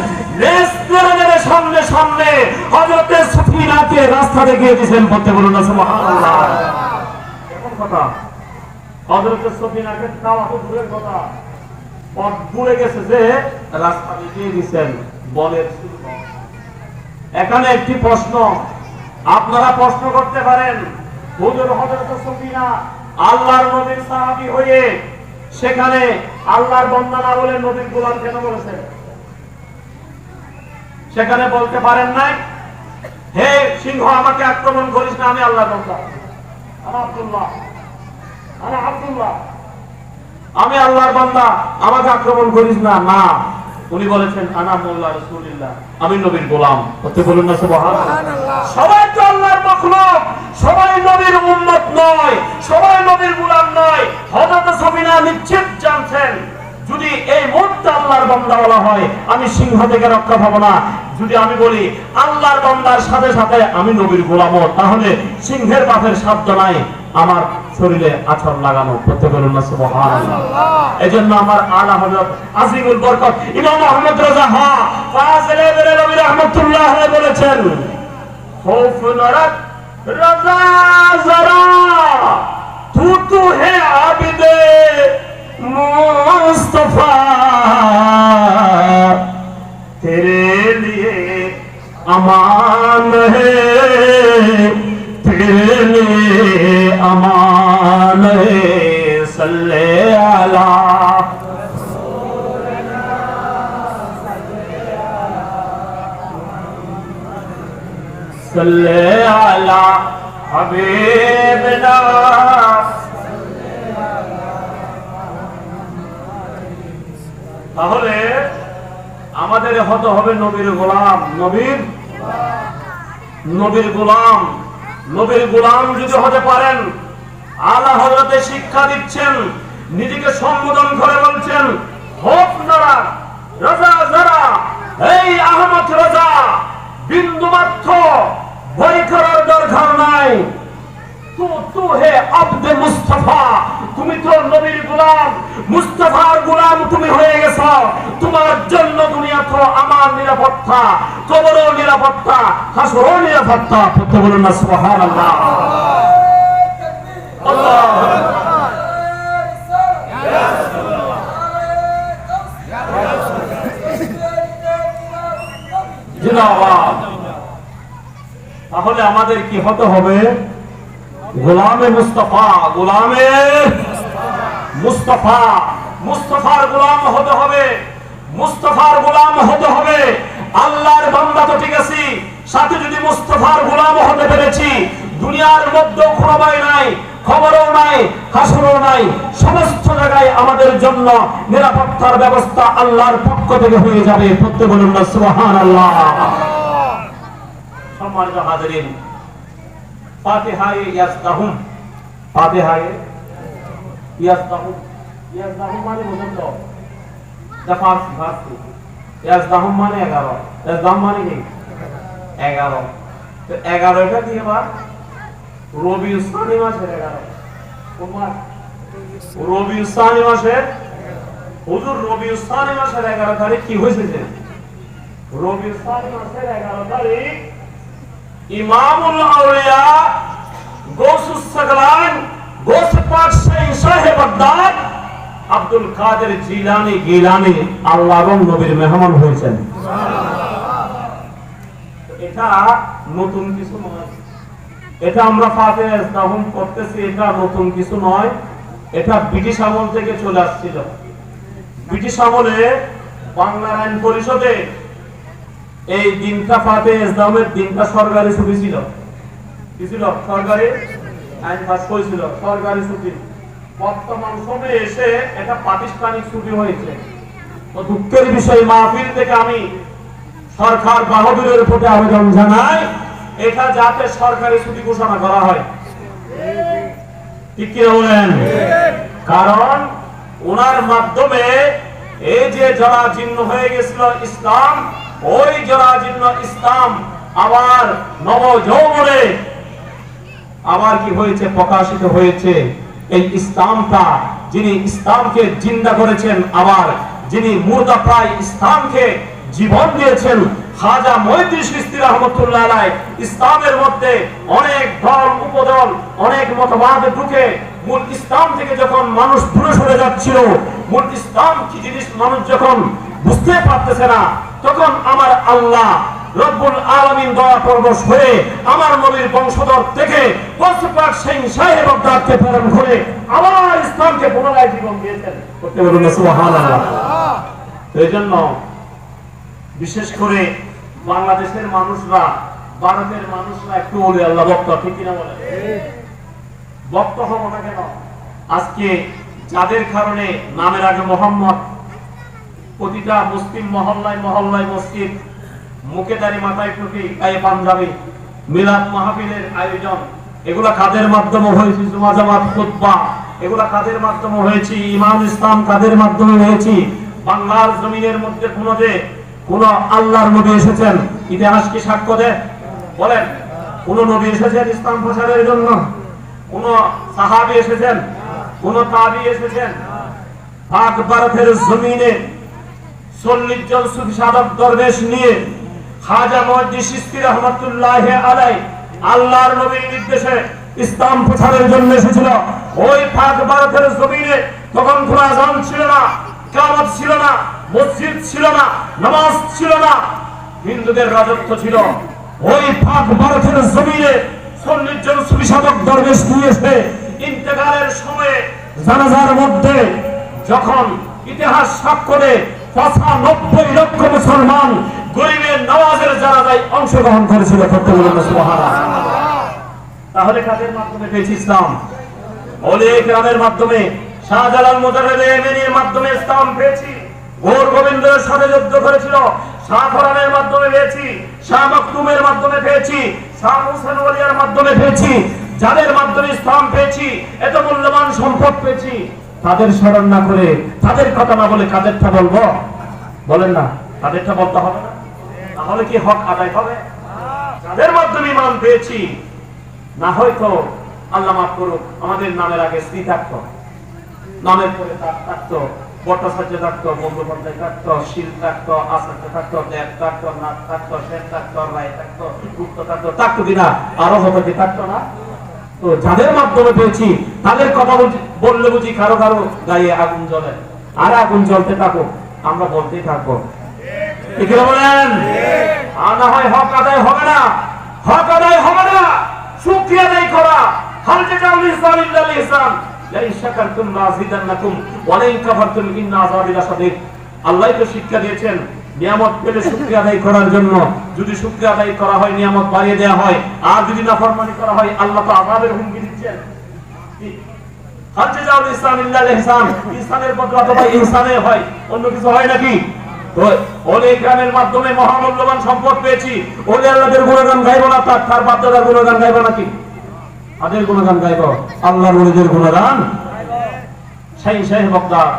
লেজ নেড়ে নেড়ে সামনে সামনে হযরতে সফিনাকে রাস্তা দেখিয়ে দিয়েছেন। বলতে বলুন না সুবহানাল্লাহ। এমন কথা, হযরতে সফিনাকে তাও তো দূরের কথা, পথ ভুলে গেছে যে রাস্তা দেখিয়ে দিয়েছেন বলের সিংহ। এখানে একটি প্রশ্ন আপনারা প্রশ্ন করতে পারেন, হুজুর হযরত সফিনা আল্লাহর নবীর সাহাবী হয়ে সেখানে আল্লাহর বান্দা না বলে নবীর গোলাম কেন বলেছেন? সেখানে বলতে পারেন নাই, হে সিংহ আমাকে আক্রমণ করিস না, আমি আল্লাহর বান্দা, আমি আল্লাহর বান্দা, আমাকে আক্রমণ করিস না। না, উনি বলেছেন আনা মাওলা রাসূলুল্লাহ, আমি নবীর গোলাম। বলতে বলুন না সুবহানাল্লাহ। সবাই তো আল্লাহর মাখলুক, সবাই নবীর উম্মত নয়, সবাই নবীর গোলাম নয়। হযরত সফিনা নিশ্চিত জানতেন, যদি এই মুহূর্তে আল্লাহর বান্দা বলা হয়, আমি সিংহ থেকে রক্ষা পাবো না। যদি আমি বলি আল্লাহর বান্দার সাথে সাথে আমি নবীর গোলামও, তাহলে সিংহের বাপের সাধ্য নাই আমার শরীরে আছর লাগানো। বলতে বলুন না সুবহানাল্লাহ। এজন্য আমার আলা হযরত আজিমুল বরকত ইমাম আহমদ রাজা ফাজিলে বেরেলভী রাহমাতুল্লাহ আলাইহি বলেছেন, খৌফ নরক রাজা জরা তু হে আবিদে মুস্তাফা, तेरे लिए अमान है, तेरे लिए अमान है, सल्ले अला सल्ले अला हबीबना। তাহলে আমাদের হতে হবে নবীর গোলাম। নবীর গোলাম, নবীর গোলাম যদি হতে পারেন, আলা হযরতে শিক্ষা দিচ্ছেন, নিজেকে সম্বোধন করে বলছেন, হোক নারা রাজা যারা, এই আহমদ রাজা, বিন্দু মাত্র ভয় করার দরকার নাই। তু হে আব্দে মুস্তাফা, তুমি তো নবীর গোলাম, মুস্তাফার গোলাম তুমি হয়ে গেছো। তোমার জন্য দুনিয়া তো আমার নিরাপত্তা, কবরও নিরাপত্তা, হাসরও নিরাপত্তা। বলতে বলুন না সুবহানাল্লাহ। আল্লাহু জিন্দাবাদ। তাহলে আমাদের কি হতে হবে? গোলামে মুস্তাফা, গোলামে মুস্তাফা, মুস্তাফার গোলাম হতে হবে, মুস্তাফার গোলাম হতে হবে। আল্লাহর বান্দা তো ঠিক আছে, সাথে যদি মুস্তাফার গোলাম হতে পেরেছি, দুনিয়ার মধ্যে কোনো ভয় নাই, খবরও নাই, হাসরও নাই, সমস্ত জায়গায় আমাদের জন্য নিরাপত্তার ব্যবস্থা আল্লাহর পক্ষ থেকে হয়ে যাবে। প্রত্যেক বলুন না সুবহানাল্লাহ। সম্মানিত হাজিরিন, ফাতিহায়ে ইয়াসতাহুম, ফাতিহায়ে ইয়াজদাহু ইয়াজদাহু মানে বুঝুন তো দা ফার্সি ইয়াজদাহু মানে 11 ইয়াজদাহু মানে কি 11 তো 11টা কি আবার রবিউল সানি মাসের 11 কোন মাস রবিউল সানি মাসের হুজুর রবিউল সানি মাসের 11 তারিখ কি হয়েছে যে রবিউল সানি মাসের 11 তারিখ ইমামুল আউলিয়া গৌসুস সাগলান গৌস পাক শাহ বাগদাদ আব্দুল কাদের জিলানী গিলানী আল্লাহর নবীর মেহমান হয়েছেন। এটা নতুন কিছু নয়, এটা আমরা ফাতিহা ইসলাম করতেছি, এটা নতুন কিছু নয়, এটা ব্রিটিশ আমল থেকে চলে আসছিল। ব্রিটিশ আমলে বাংলার আইন পরিষদে এই দিনটা ফাতিহা ইসলামের দিনটা সরকারি ছুটি ছিল। কি ছিল? সরকারি আইন পাস করেছিল, সরকারি ছুটি। বর্তমান সময়ে এসে এটা প্রাতিষ্ঠানিক ছুটি হয়েছে। তো দুঃখের বিষয়, মাহফিল থেকে আমি সরকার বাহাদুরের প্রতি আবেদন জানাই, এটা যাতে সরকারি ছুটি ঘোষণা করা হয়। ঠিক কি বলেন? কারণ ওনার মাধ্যমে এই যে জরাজীর্ণ হয়ে গেছিল ইসলাম, ওই জরাজীর্ণ ইসলাম আবার নবযৌবনে আবার কি হয়েছে? প্রকাশিত হয়েছে। এই ইসলামটা, যিনি ইসলামকে জিন্দা করেছেন, আবার যিনি মুর্দা প্রায় ইসলামকে জীবন দিয়েছেন, খাজা মঈনুদ্দিন চিশতি রাহমাতুল্লাহ আলাইহি, ইসলামের মধ্যে অনেক দল উপদল, অনেক মতবাদ ঢুকে মূল ইসলাম থেকে যখন মানুষ দূরে সরে যাচ্ছিল, মূল ইসলাম কি জিনিস মানুষ যখন বুঝতে পারতেছে না, তখন আমার আল্লাহ রব্বুল আলামিন দয়া পরবশ হয়ে আমার নবীর বংশধর থেকে গৌস পাক শাহ বাগদাদকে প্রেরণ করে আবার ইসলামকে পুনরায় জীবন দিয়েছেন। করতে বলুন সুবহানাল্লাহ। এই জন্য বিশেষ করে বাংলাদেশের মানুষরা, ভারতের মানুষরা একটু বলে আল্লাহ ভক্ত, ঠিক কিনা বলে? ভক্ত হব না কেন? আজকে যাদের কারণে নামের আগে মোহাম্মদ, প্রতিটা মুসলিম মহল্লায় মহল্লায় মসজিদ, মুখে দাড়ি মাথায় টুপি, গায়ে পাঞ্জাবি, মিলাদ মাহফিলের আয়োজন, এগুলা কাদের মাধ্যমে হয়েছে? জুমা জামাত খুতবা, এগুলা কাদের মাধ্যমে হয়েছে? ইমাম ইসলাম কাদের মাধ্যমে হয়েছে? বাংলার জমিনের মধ্যে কোন আল্লাহর নবী এসেছেন? ইতিহাস কি সাক্ষ্য দেয়? বলেন, কোন নবী এসেছেন ইসলাম প্রচারের জন্য? কোন সাহাবী এসেছেন? কোন তাবী এসেছেন? পাক ভারতের জমিনে 40 জন সুফি সাধক দরবেশ নিয়ে খাজা মঈনুদ্দিন চিশতি রাহমাতুল্লাহ আলাইহি আল্লাহর নবীর নির্দেশে ইসলাম প্রচারের জন্য এসেছিল। ওই পাক ভারতের জমিনে তখন কোন আযান ছিল না, ইকামত ছিল না, মসজিদ ছিল না, নামাজ ছিল না, হিন্দুদের রাজত্ব ছিল। ওই পাক ভারতের জমিনে 40 জন সুফি সাধক দরবেশ নিয়ে এসে ইন্তেকালের সময়ে জানাজার মধ্যে যখন ইতিহাস সাক্ষ্য দেয় 95 লক্ষ মুসলমান গরিবের নামাজের জানাজায় অংশগ্রহণ করেছিল। সুবহানাল্লাহ। তাহলে কাদের মাধ্যমে পেয়েছি ইসলাম? ওলি কেরামের মাধ্যমে, শাহজালাল মুজাররিদ ইয়েমেনির মাধ্যমে ইসলাম পেয়েছি। গৌর গোবিন্দের সাথে যুদ্ধ করেছিল, শাহ ফরানের মাধ্যমে পেয়েছি, শাহ মখদুমের মাধ্যমে পেয়েছি, শাহ মুহসিন ওলিয়ার মাধ্যমে পেয়েছি। যাদের মাধ্যমে ইসলাম পেয়েছি, এত মূল্যবান সম্পদ পেয়েছি, তাদের স্মরণ না করে, তাদের কথা না বলে কাদেরটা বলবো? বলেন না, তাদেরটা বলতে হবে না? তাহলে কি হক আদায় হবে? যাদের মাধ্যমে ইমান পেয়েছি, না হয়তো আল্লাহ মাফ করুক, আমাদের নামের আগে স্ত্রী থাকতো, নামের পরে থাকতো ভট্টাচার্য, থাকতো বন্দ্যোপাধ্যায়, থাকতো শীল, থাকতো আচার্য, থাকতো দেব, থাকতো নাথ, থাকতো সেন, থাকতো রায়, থাকতো গুপ্ত, থাকতো কিনা আরো হতো কি থাকতো না? তো যাদের মাধ্যমে পেয়েছি তাদের কথা বললে বুঝি কারো কারো গায়ে আগুন জ্বলে, আর আগুন জ্বলতে থাকো, আমরা বলতেই থাকবো। ঠিক বলেন? আর না হয় হক আদায় হবে না, হক আদায় হবে না, শুকরিয়া আদায় করা। হাল জাযাউল ইহসান ইল্লাল ইহসান, লা ইন শাকারতুম লাযিদান্নাকুম ওয়া লা ইন কাফারতুম ইন্না আযাবি লাশাদীদ। আল্লাহ তো শিক্ষা দিয়েছেন নিয়ামত পেলে শুকরিয়া আদায় করার জন্য। যদি শুকরিয়া আদায় করা হয়, নিয়ামত বাড়িয়ে দেওয়া হয়, আর যদি নাফরমানি করা হয়, আল্লাহ তো আযাবের হুমকি দিচ্ছেন। হাল জাযাউল ইহসান ইল্লাল ইহসান, ইহসানের বদলা তো ভাই ইহসানে হয়, অন্য কিছু হয় নাকি? তো ওলি কেরামের মাধ্যমে মহামূল্যবান সম্পদ পেয়েছি, ওলি আল্লাহদের গুণগান গাইবো না, তার বাপদাদার গুণগান গাইবো নাকি? তাদের গুণগান গাইব, আল্লাহর ওলিদের গুণগান। শাইখ সাহেব বাগদাদ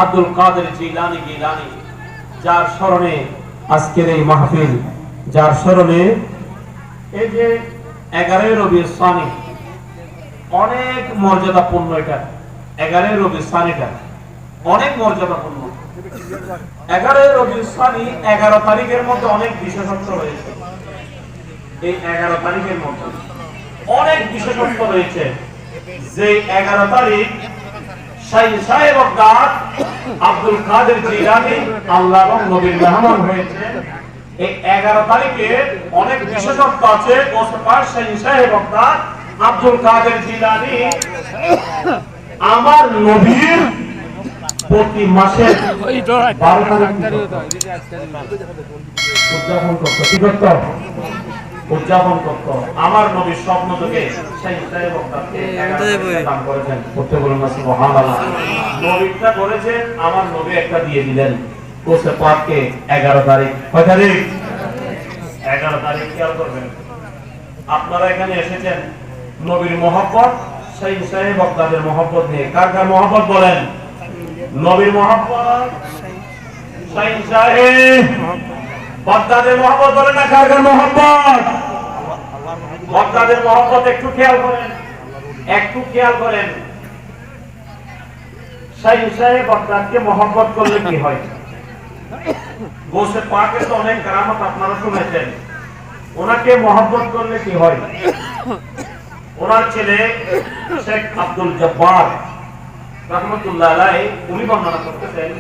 আব্দুল কাদের জিলানী গিলানী, যার স্মরণে আজকের এই মাহফিল, যার স্মরণে এই যে 11 রবিউল সানি, অনেক মর্যাদাপূর্ণ। এটা 11 রবিউল সানিটা অনেক মর্যাদাপূর্ণ। 11 রবিউল সানি 11 তারিখের মধ্যে অনেক বিশেষত্ব রয়েছে। এই 11 তারিখের মধ্যে অনেক বিশেষত্ব রয়েছে। যে 11 তারিখ শাইখ সাহেব বাগদাদ আব্দুল কাদের জিলানী আল্লাহর নবীর মেহমান হয়েছে, এই 11 তারিখে অনেক বিশেষত্ব আছে। ওসমান শাইখ সাহেব বাগদাদ আব্দুল কাদের জিলানী আমার নবীর প্রতি মাসে 12 তারিখ উদযাপন করত। কি করত? উদযাপন করত। আমার নবীর স্বপ্ন থেকে শাইখ সাহেব বাগদাদকে 11 তারিখ দান করেছেন। করতে বলুন না সুবহানাল্লাহ। নবীটা করেছেন, আমার নবী একটা দিয়ে দিলেন। কোসে পাককে 11 তারিখ। কয় তারিখ? 11 তারিখ। খেয়াল করবেন, আপনারা এখানে এসেছেন নবীর মহব্বত, শাইখ সাহেব বাগদাদের মহব্বত নিয়ে। কার কার মহব্বত বলেন? নবীর মহব্বত, শাইখ সাহেব বাগদাদের মহব্বত বলেন না? কার কার মহব্বত? বাগদাদের মহব্বত। একটু খেয়াল করেন, একটু খেয়াল করেন। শাইখ সাহেব বাগদাদকে মহব্বত করলে কি হয়? গোসে পাকে তো অনেক কারামত আপনারা শুনেছেন। ওনাকে মহব্বত করলে কি হয়? ওনার ছেলে শেখ আব্দুল জব্বার রাহমাতুল্লাহ আলাইহি উনি বর্ণনা করতেছেন,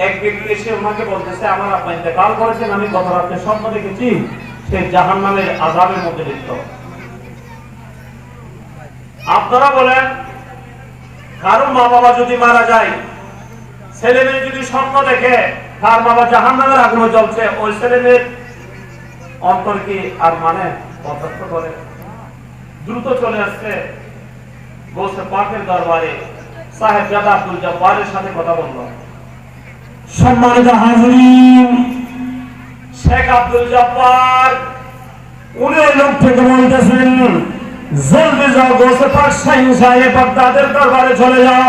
এক ব্যক্তি এসে ওনাকে বলতেছে, আমার আব্বা ইন্তেকাল করেছেন, আমি গত রাতে স্বপ্ন দেখেছি সে জাহান্নামের আযাবের মধ্যে লিপ্ত। আপনারা বলেন, কারো মা বাবা যদি মারা যায়, ছেলে মেয়ে যদি স্বপ্ন দেখে তার বাবা জাহান্নামের আগুনে জ্বলছে, ওই ছেলে মেয়ের অন্তর কি আর মানে বরদাস্ত করে? দ্রুত চলে আসছে গোসে পাকের দরবারে, সাহেবজাদা আব্দুল জব্বারের সাথে কথা বলল। সম্মানিত হাজিরিন, শেখ আব্দুল জব্বার উনি ওই লোক থেকে বলতেছেন, জলদি যাও গোসে পাক শাইখ সাহেব বাগদাদের দরবারে চলে যাও,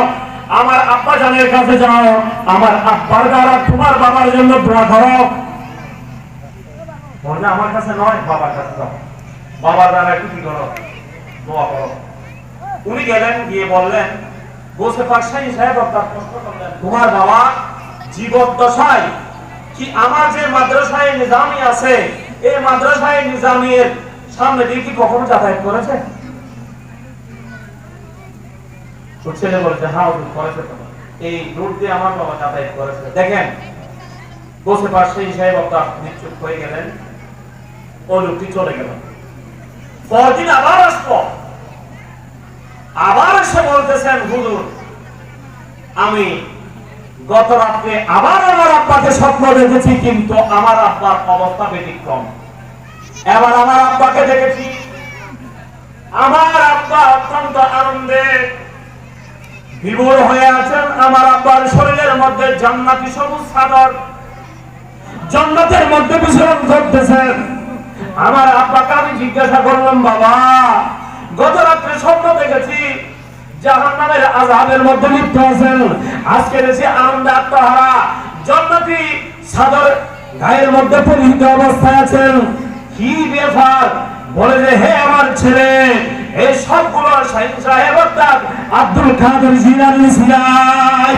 আমার আব্বা জানের কাছে যাও, আমার আব্বার দ্বারা তোমার বাবার জন্য দোয়া করো। বলে আমার কাছে নয়, বাবার কাছে যাও, বাবার দ্বারা একটু কি করো? দোয়া করো। উনি গেলেন, গিয়ে বললেন, গোসে পাক শাইখ সাহেব বাগদাদ প্রশ্ন করলেন, তোমার বাবা জীবদ্দশায় কি আমার যে মাদ্রাসায়ে নিজামি আছে, এই মাদ্রাসায়ে নিজামির সামনে দিয়ে কি কখনো যাতায়াত করেছে? ছেলে বলছে, হ্যাঁ করেছে, এই রুট দিয়ে আমার বাবা যাতায়াত করেছে। দেখেন, গোসে পাক শাইখ সাহেব বাগদাদ নিশ্চুপ হয়ে গেলেন, ওই লোকটি চলে গেল। পরদিন আবার আসবো, আবার এসে বলতেছেন, হুজুর আমি গত রাত্রে আবার আমার আব্বাকে স্বপ্ন দেখেছি, কিন্তু আমার আব্বার অবস্থা ব্যতিক্রম। এবার আমার আব্বাকে দেখেছি, আমার আব্বা অত্যন্ত আনন্দে বিভোর হয়ে আছেন। আমার আব্বার শরীরের মধ্যে জান্নাতি সবুজ চাদর, জান্নাতের মধ্যে বিচরণ করতেছেন। আমার আব্বাকে আমি জিজ্ঞাসা করলাম, বাবা গত রাত্রে স্বপ্ন দেখেছি জাহান্নামের আযাবের মধ্যে লিপ্ত আছেন, আজকে এসে আনন্দে আত্মহারা জান্নাতি চাদর গায়ের মধ্যে পরিহিত অবস্থায় আছেন, কি ব্যাপার? বলে যে, হে আমার ছেলে, এই সবগুলো শাইখ সাহেব বাগদাদ আব্দুল কাদের জিলানী সিলাই।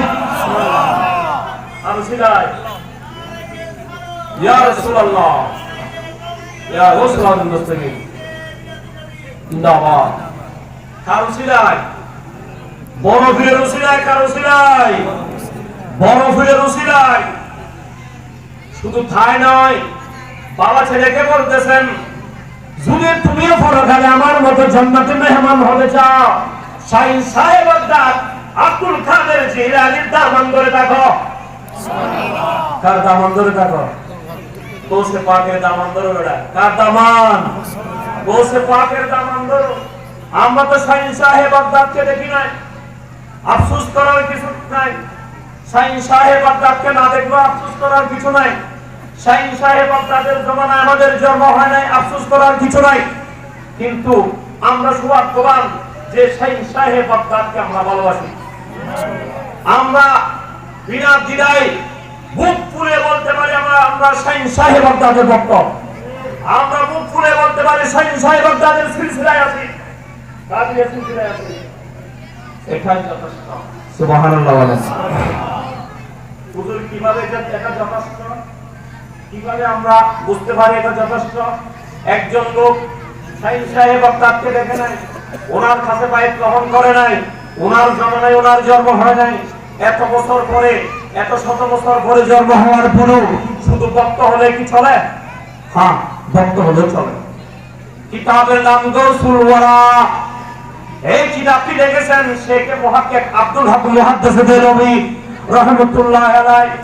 আমি সিলাই, ইয়া রাসূলুল্লাহ, ইয়া রাসূলুল্লাহ মুস্তাকিম জিন্দাবাদ। কারো সিলাই, বড় ফিরের উসিলায়, কারো সিলাই, বড় ফিরের উসিলায়। শুধু তাই নয়, বাবা ছেলেকে বলতেছেন, যদি তুমিও পরকালে আমার মতো জান্নাতের মেহমান হতে চাও, শাইখ সাহেব বাগদাদ আব্দুল কাদের জিলানীর দামান ধরে থাকো। কার দামান ধরে থাকো? গোসে পাকের দামান ধরো। বেটা, কার দামান? গোসে পাকের দামান ধরো। আমরা তো শাইখ সাহেব বাগদাদকে দেখি নাই, আফসোস করার কিছু নাই। শাইখ সাহেব বাগদাদকে না দেখলেও আফসোস করার কিছু নাই। শাইখ সাহেব বাগদাদের জমানায় আমাদের জন্ম হয় নাই, আফসোস করার কিছু নাই। কিন্তু আমরা সৌভাগ্যবান যে শাইখ সাহেব বাগদাদকে আমরা ভালোবাসি। আমরা বিনা দ্বিধায় বুক ফুলে বলতে পারি আমরা শাইখ সাহেব বাগদাদের ভক্ত। আমরা বুক ফুলে বলতে পারি শাইখ সাহেব বাগদাদের সিলসিলায় আছি, কাদিরিয়া সিলসিলায় আছি। এটাই যথেষ্ট। সুবহানাল্লাহ বলেন। হুজুর কিভাবে এটা যথেষ্ট, কিভাবে আমরা বুঝতে পারি এটা যথেষ্ট? একজন লোক শাইখ সাহেব বাগদাদকে দেখে নাই, ওনার কাছে বাইত গ্রহণ করে নাই, ওনার জামানায় ওনার জন্ম হয় নাই, এত বছর পরে, এত শত বছর পরে জন্ম হওয়ার পরেও শুধু ভক্ত হলে কি চলে? হ্যাঁ, ভক্ত হলে চলে। কিতাবের নাম গৌসুল ওয়ারা। এই কিতাবটি লিখেছেন শেখ মুহাক্কিক আব্দুল হক মুহাদ্দিস দেলভী রাহমাতুল্লাহ আলাইহি।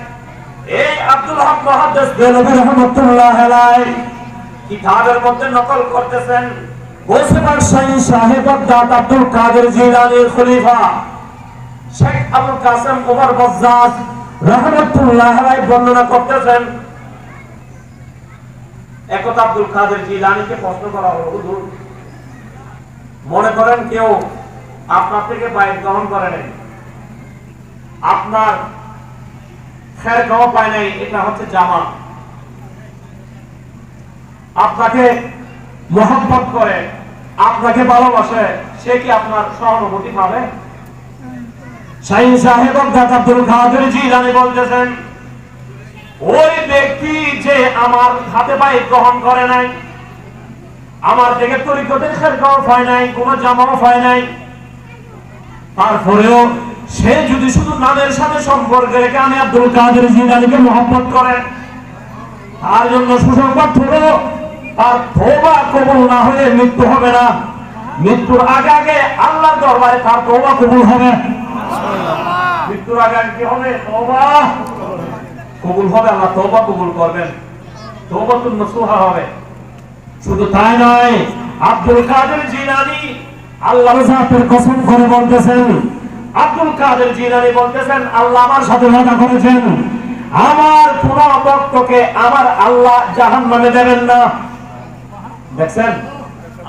এই আব্দুল হক মুহাদ্দিস দেলভী রাহমাতুল্লাহ আলাইহি কিতাবের মধ্যে নকল করতেছেন গৌসে পাক শাইখ সাহেব বাগদাদ আব্দুল কাদের জিলানীর খলিফা শেখ আবুল কাসেম ওমর বজ্জাজ রাহমাতুল্লাহ আলাইহি বর্ণনা করতেছেন, একদা আব্দুল কাদের জিলানীকে প্রশ্ন করা হলো, হুজুর মনে করেন কেউ আপনার থেকে বাইত গ্রহণ করে নাই, আপনার খেরগাঁও পায় নাই, এটা হচ্ছে জামা, আপনাকে মোহাম্মত করে, আপনাকে ভালোবাসে, সে কি আপনার সহানুভূতি পাবে? শাইখ সাহেব বাগদাদ আব্দুল কাদের জিলানী বলতেছেন, ওই ব্যক্তি যে আমার হাতে বাইত গ্রহণ করে নাই, আমার থেকে তরিকতের খেরগাঁও পায় নাই, কোনো জামাও পায় নাই, তারপরেও সে যদি শুধু নামের সাথে সম্পর্ক রেখে আমি আব্দুল কাদের জিলানীকে মোহাম্মত করে, তার জন্য সুসংবাদ হলো তার তওবা কবুল না হয়ে মৃত্যু হবে না, মৃত্যুর আগে আগে আল্লাহর দরবারে তার তওবা কবুল হবে। মৃত্যুর আগে আগে কি হবে? তওবা কবুল হবে, আল্লাহ তওবা কবুল করবেন, তওবাতুন নসুহা হবে। শুধু তাই নয়, আব্দুল কাদের জিলানী আল্লাহর জাতের কসম করে বলতেছেন, আব্দুল কাদের জিলানী বলতেছেন আল্লাহ আমার সাথে ওয়াদা করেছেন আমার কোন ভক্তকে আমার আল্লাহ জাহান্নামে দেবেন না। দেখছেন,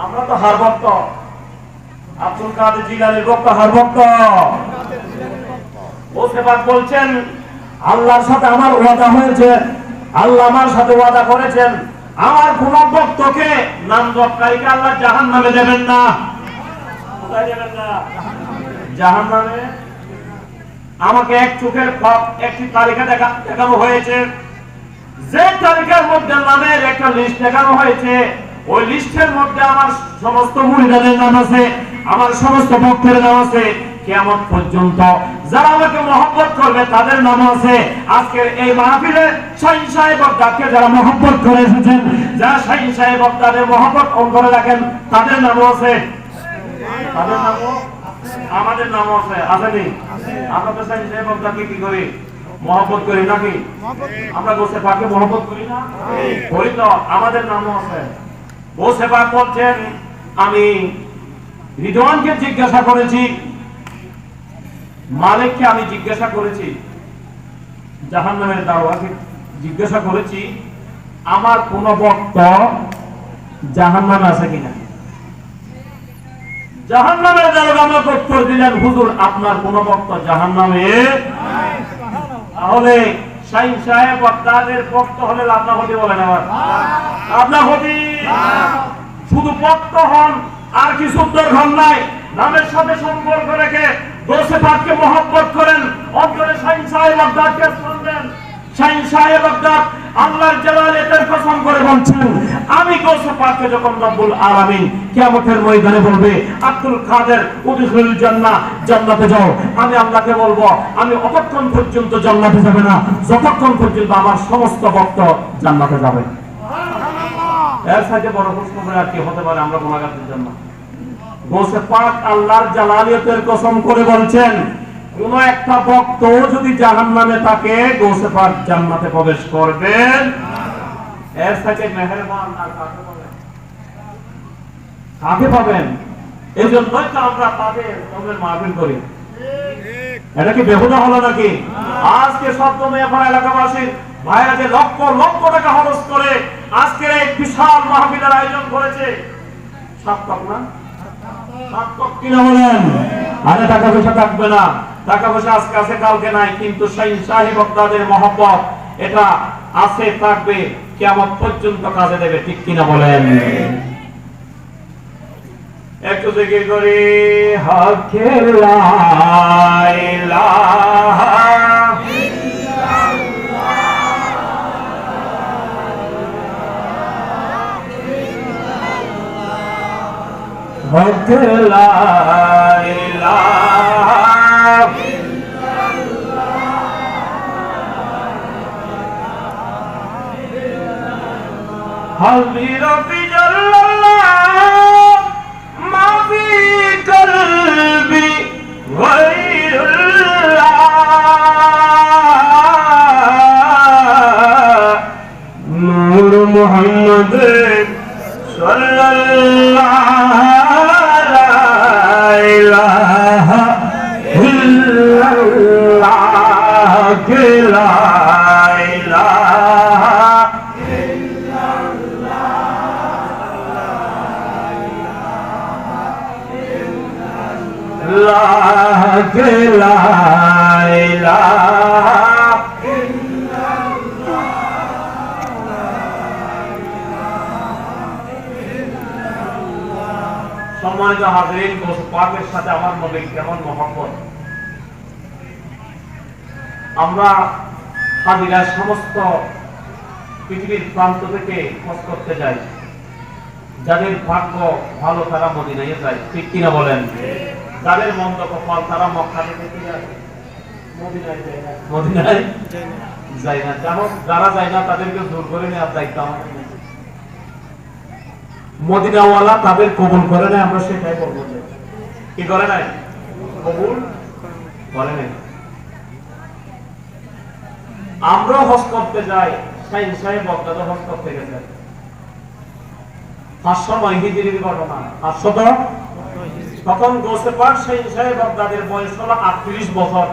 আমরা তো হার ভক্ত, আব্দুল কাদের জিলানীর ভক্ত, হার ভক্ত। গৌসে পাক বলছেন আল্লাহর সাথে আমার ওয়াদা হয়েছে, আল্লাহ আমার সাথে ওয়াদা করেছেন আমার কোন ভক্তকে নাম জপকারীকে আল্লাহ জাহান্নামে দেবেন না। কোথায় দেবেন না? জাহান্নামে। আমাকে এক চোখের একটি তালিকা দেখানো হয়েছে, যে তালিকার মধ্যে নামের একটা লিস্ট দেখানো হয়েছে, ওই লিস্টের মধ্যে আমার সমস্ত মুরিদাদের নাম আছে, আমার সমস্ত ভক্তের নাম আছে, কিয়ামত পর্যন্ত যারা আমাকে মহব্বত করবে তাদের নাম আছে। আজকের এই মাহফিলে শাইখ সাহেব বাগদাদকে যারা মহব্বত করে এসেছেন, যারা শাইখ সাহেব বাগদাদের মহব্বত অন্তরে রাখেন, তাদের নামও আছে, তাদের নামও আমাদের নামও আছে, আসেনি? আমরা তো শাইখ সাহেব বাগদাদকে কি করি? মহব্বত করি নাকি? আমরা গৌসে পাককে মহব্বত করি না? করি তো, আমাদের নামও আছে। গৌসে পাক বলছেন আমি রিদওয়ানকে জিজ্ঞাসা করেছি, মালিককে আমি জিজ্ঞাসা করেছি, জাহান্নামের দাওয়াতকে জিজ্ঞাসা করেছি আমার কোন ভক্ত জাহান্নামে আছে কিনা। জাহান্নামের দারোগা আমাকে উত্তর দিলেন, হুজুর আপনার কোন ভক্ত জাহান্নামে নাই। তাহলে শাইখ সাহেব বাগদাদের ভক্ত হলে আপনার হতে বলেন, আমার আপনার হতে শুধু ভক্ত হন আর কিছু দরকার নাই, নামের সাথে সম্পর্ক রেখে গৌসে পাককে মহব্বত করেন, অন্তরে শাইখ সাহেব বাগদাদকে স্থান দেন। শাইখ সাহেব বাগদাদ আল্লাহর জালালিয়াতের কসম করে বলছেন আমি গৌসে পাককে যখন রব্বুল আলামিন কিয়ামতের ময়দানে বলবে আব্দুল কাদের উদখিলুল জান্নাহ, জান্নাতে যাও, আমি আল্লাহকে বলবো আমি অতক্ষণ পর্যন্ত জান্নাতে যাবে না যতক্ষণ পর্যন্ত আমার সমস্ত ভক্ত জান্নাতে যাবে। এর সাথে বড় প্রশ্ন আর কি হতে পারে আমরা গুনাহগারদের জন্য? গৌসে পাক আল্লাহর জালালিয়াতের কসম করে বলছেন কোন একটা ভক্ত যদি জাহান্নামে থাকে গৌসে পাক জান্নাতে প্রবেশ করবেন। এর সাথে মেহেরবান আর কাকে পাবেন? কাকে পাবেন? এই জন্যই তো আমরা তাদের কবরের মাহফিল করি। এটা কি বেহুদা হলো নাকি? আজকে সপ্তমেয়া এলাকাবাসীর ভাইরা যে লক্ষ লক্ষ টাকা খরচ করে আজকের এই বিশাল মাহফিলের আয়োজন করেছে, সার্থক না? সার্থক কিনা বলেন? আরে টাকা পয়সা থাকবে না, টাকা পয়সা আজকে আছে কালকে নাই, কিন্তু শাহী বগদাদের মহব্বত এটা আছে, থাকবে, কিয়ামত পর্যন্ত কাজে দেবে। ঠিক কিনা বলেন? একটু জিকির করি হকে লা ইলাহা হকে লা ইলাহা হাবি রব্বি জাল্লাল্লাহ মা ফি কলবি গায়রুল্লাহ নূর মুহাম্মদ সাল্লাল্লাহু লা ইলাহা ইল্লাল্লাহ লা ইলাহা লা ইলাহা সম্মানিত হাজিরিন, পাকের সাথে আমার নবীর কেমন মহব্বত। আমরা হাজিরা সমস্ত পৃথিবীর প্রান্ত থেকে খোঁজ করতে যাই, যাদের ভাগ্য ভালো তারা মদিনায় যায়। ঠিক কিনা বলেন? যাদের মন্দ কপাল তারা মক্কা থেকে মদিনায় যায় না, মদিনায় যায় না। যারা যায় না তাদেরকে জোর করে নেওয়ার দায়িত্ব আমাদের। মদিনাওয়ালা তাদের কবুল করে নাই, আমরা সেটাই করবো। কি করে নাই? কবুল করে নাই। আমরা হজ করতে যাই, শাহীন সাহেব বগদাদ হজ করতে গেছে 509 হিজরির ঘটনা। 500 তখন গোসে পাক শাহীন সাহেব বগদাদের বয়স হলো 38 বছর।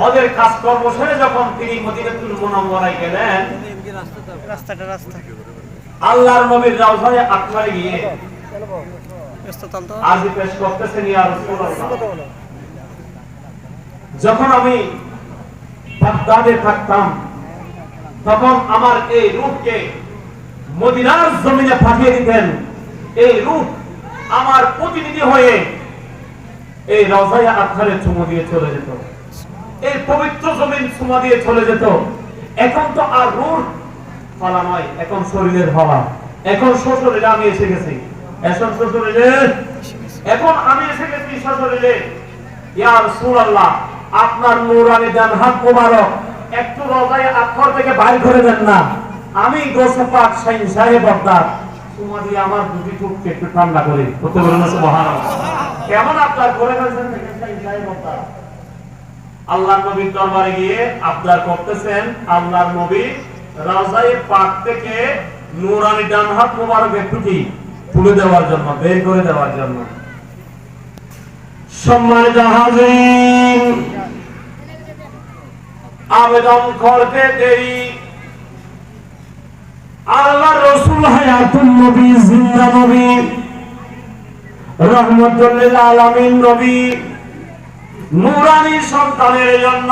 হজের কাজকর্ম সেরে যখন তিনি মদিনাতুল মুনাওয়ারায় গেলেন, আল্লাহর নবীর রওজায়ে আকবারে গিয়ে আরজি পেশ করতেছেন, ইয়া রাসূলুল্লাহ, যখন আমি বাগদাদে থাকতাম তখন আমার এই রূহকে মদিনার জমিনে পাঠিয়ে দিতেন। এই রূহ আমার প্রতিনিধি হয়ে এই রওজায়ে আকবারে চুমু দিয়ে চলে যেত, এই পবিত্র জমিন চুমা দিয়ে চলে যেত। এখন তো আর রূহ ফালা নয়, এখন শরীরের হওয়া। এখন শ্বশুরে আমি এসে গেছি, এখন শ্বশুরে, এখন আমি এসে গেছি শ্বশুরে। ইয়া রাসূলুল্লাহ, আপনার নূরানি ডান হাত মোবারক একটু রওজায়ে আকবার থেকে বাইর করে দেন না। আমি গোসে পাক শাহীন সাহেব বগদাদ চুমা দিয়ে আমার দুটি ঠোঁটকে একটু ঠান্ডা করি। বলতে বলেন না সুবহানাল্লাহ। কেমন আপনার করে ফেলছেন শাহীন সাহেব বগদাদ। আল্লাহর নবীর দরবারে গিয়ে আবদার করতেছেন, আল্লাহর নবী রওজায়ে পাক থেকে নূরানি ডান হাত মোবারক একটু কি তুলে দেওয়ার জন্য, বের করে দেওয়ার জন্য। সম্মানিত হাজিরিন, আবেদন করতে দেরি, আল্লাহর রাসূল হায়াতুন নবী, জিন্দা নবী, রাহমাতুল লিল আলামিন নবী, নূরানি সন্তানের জন্য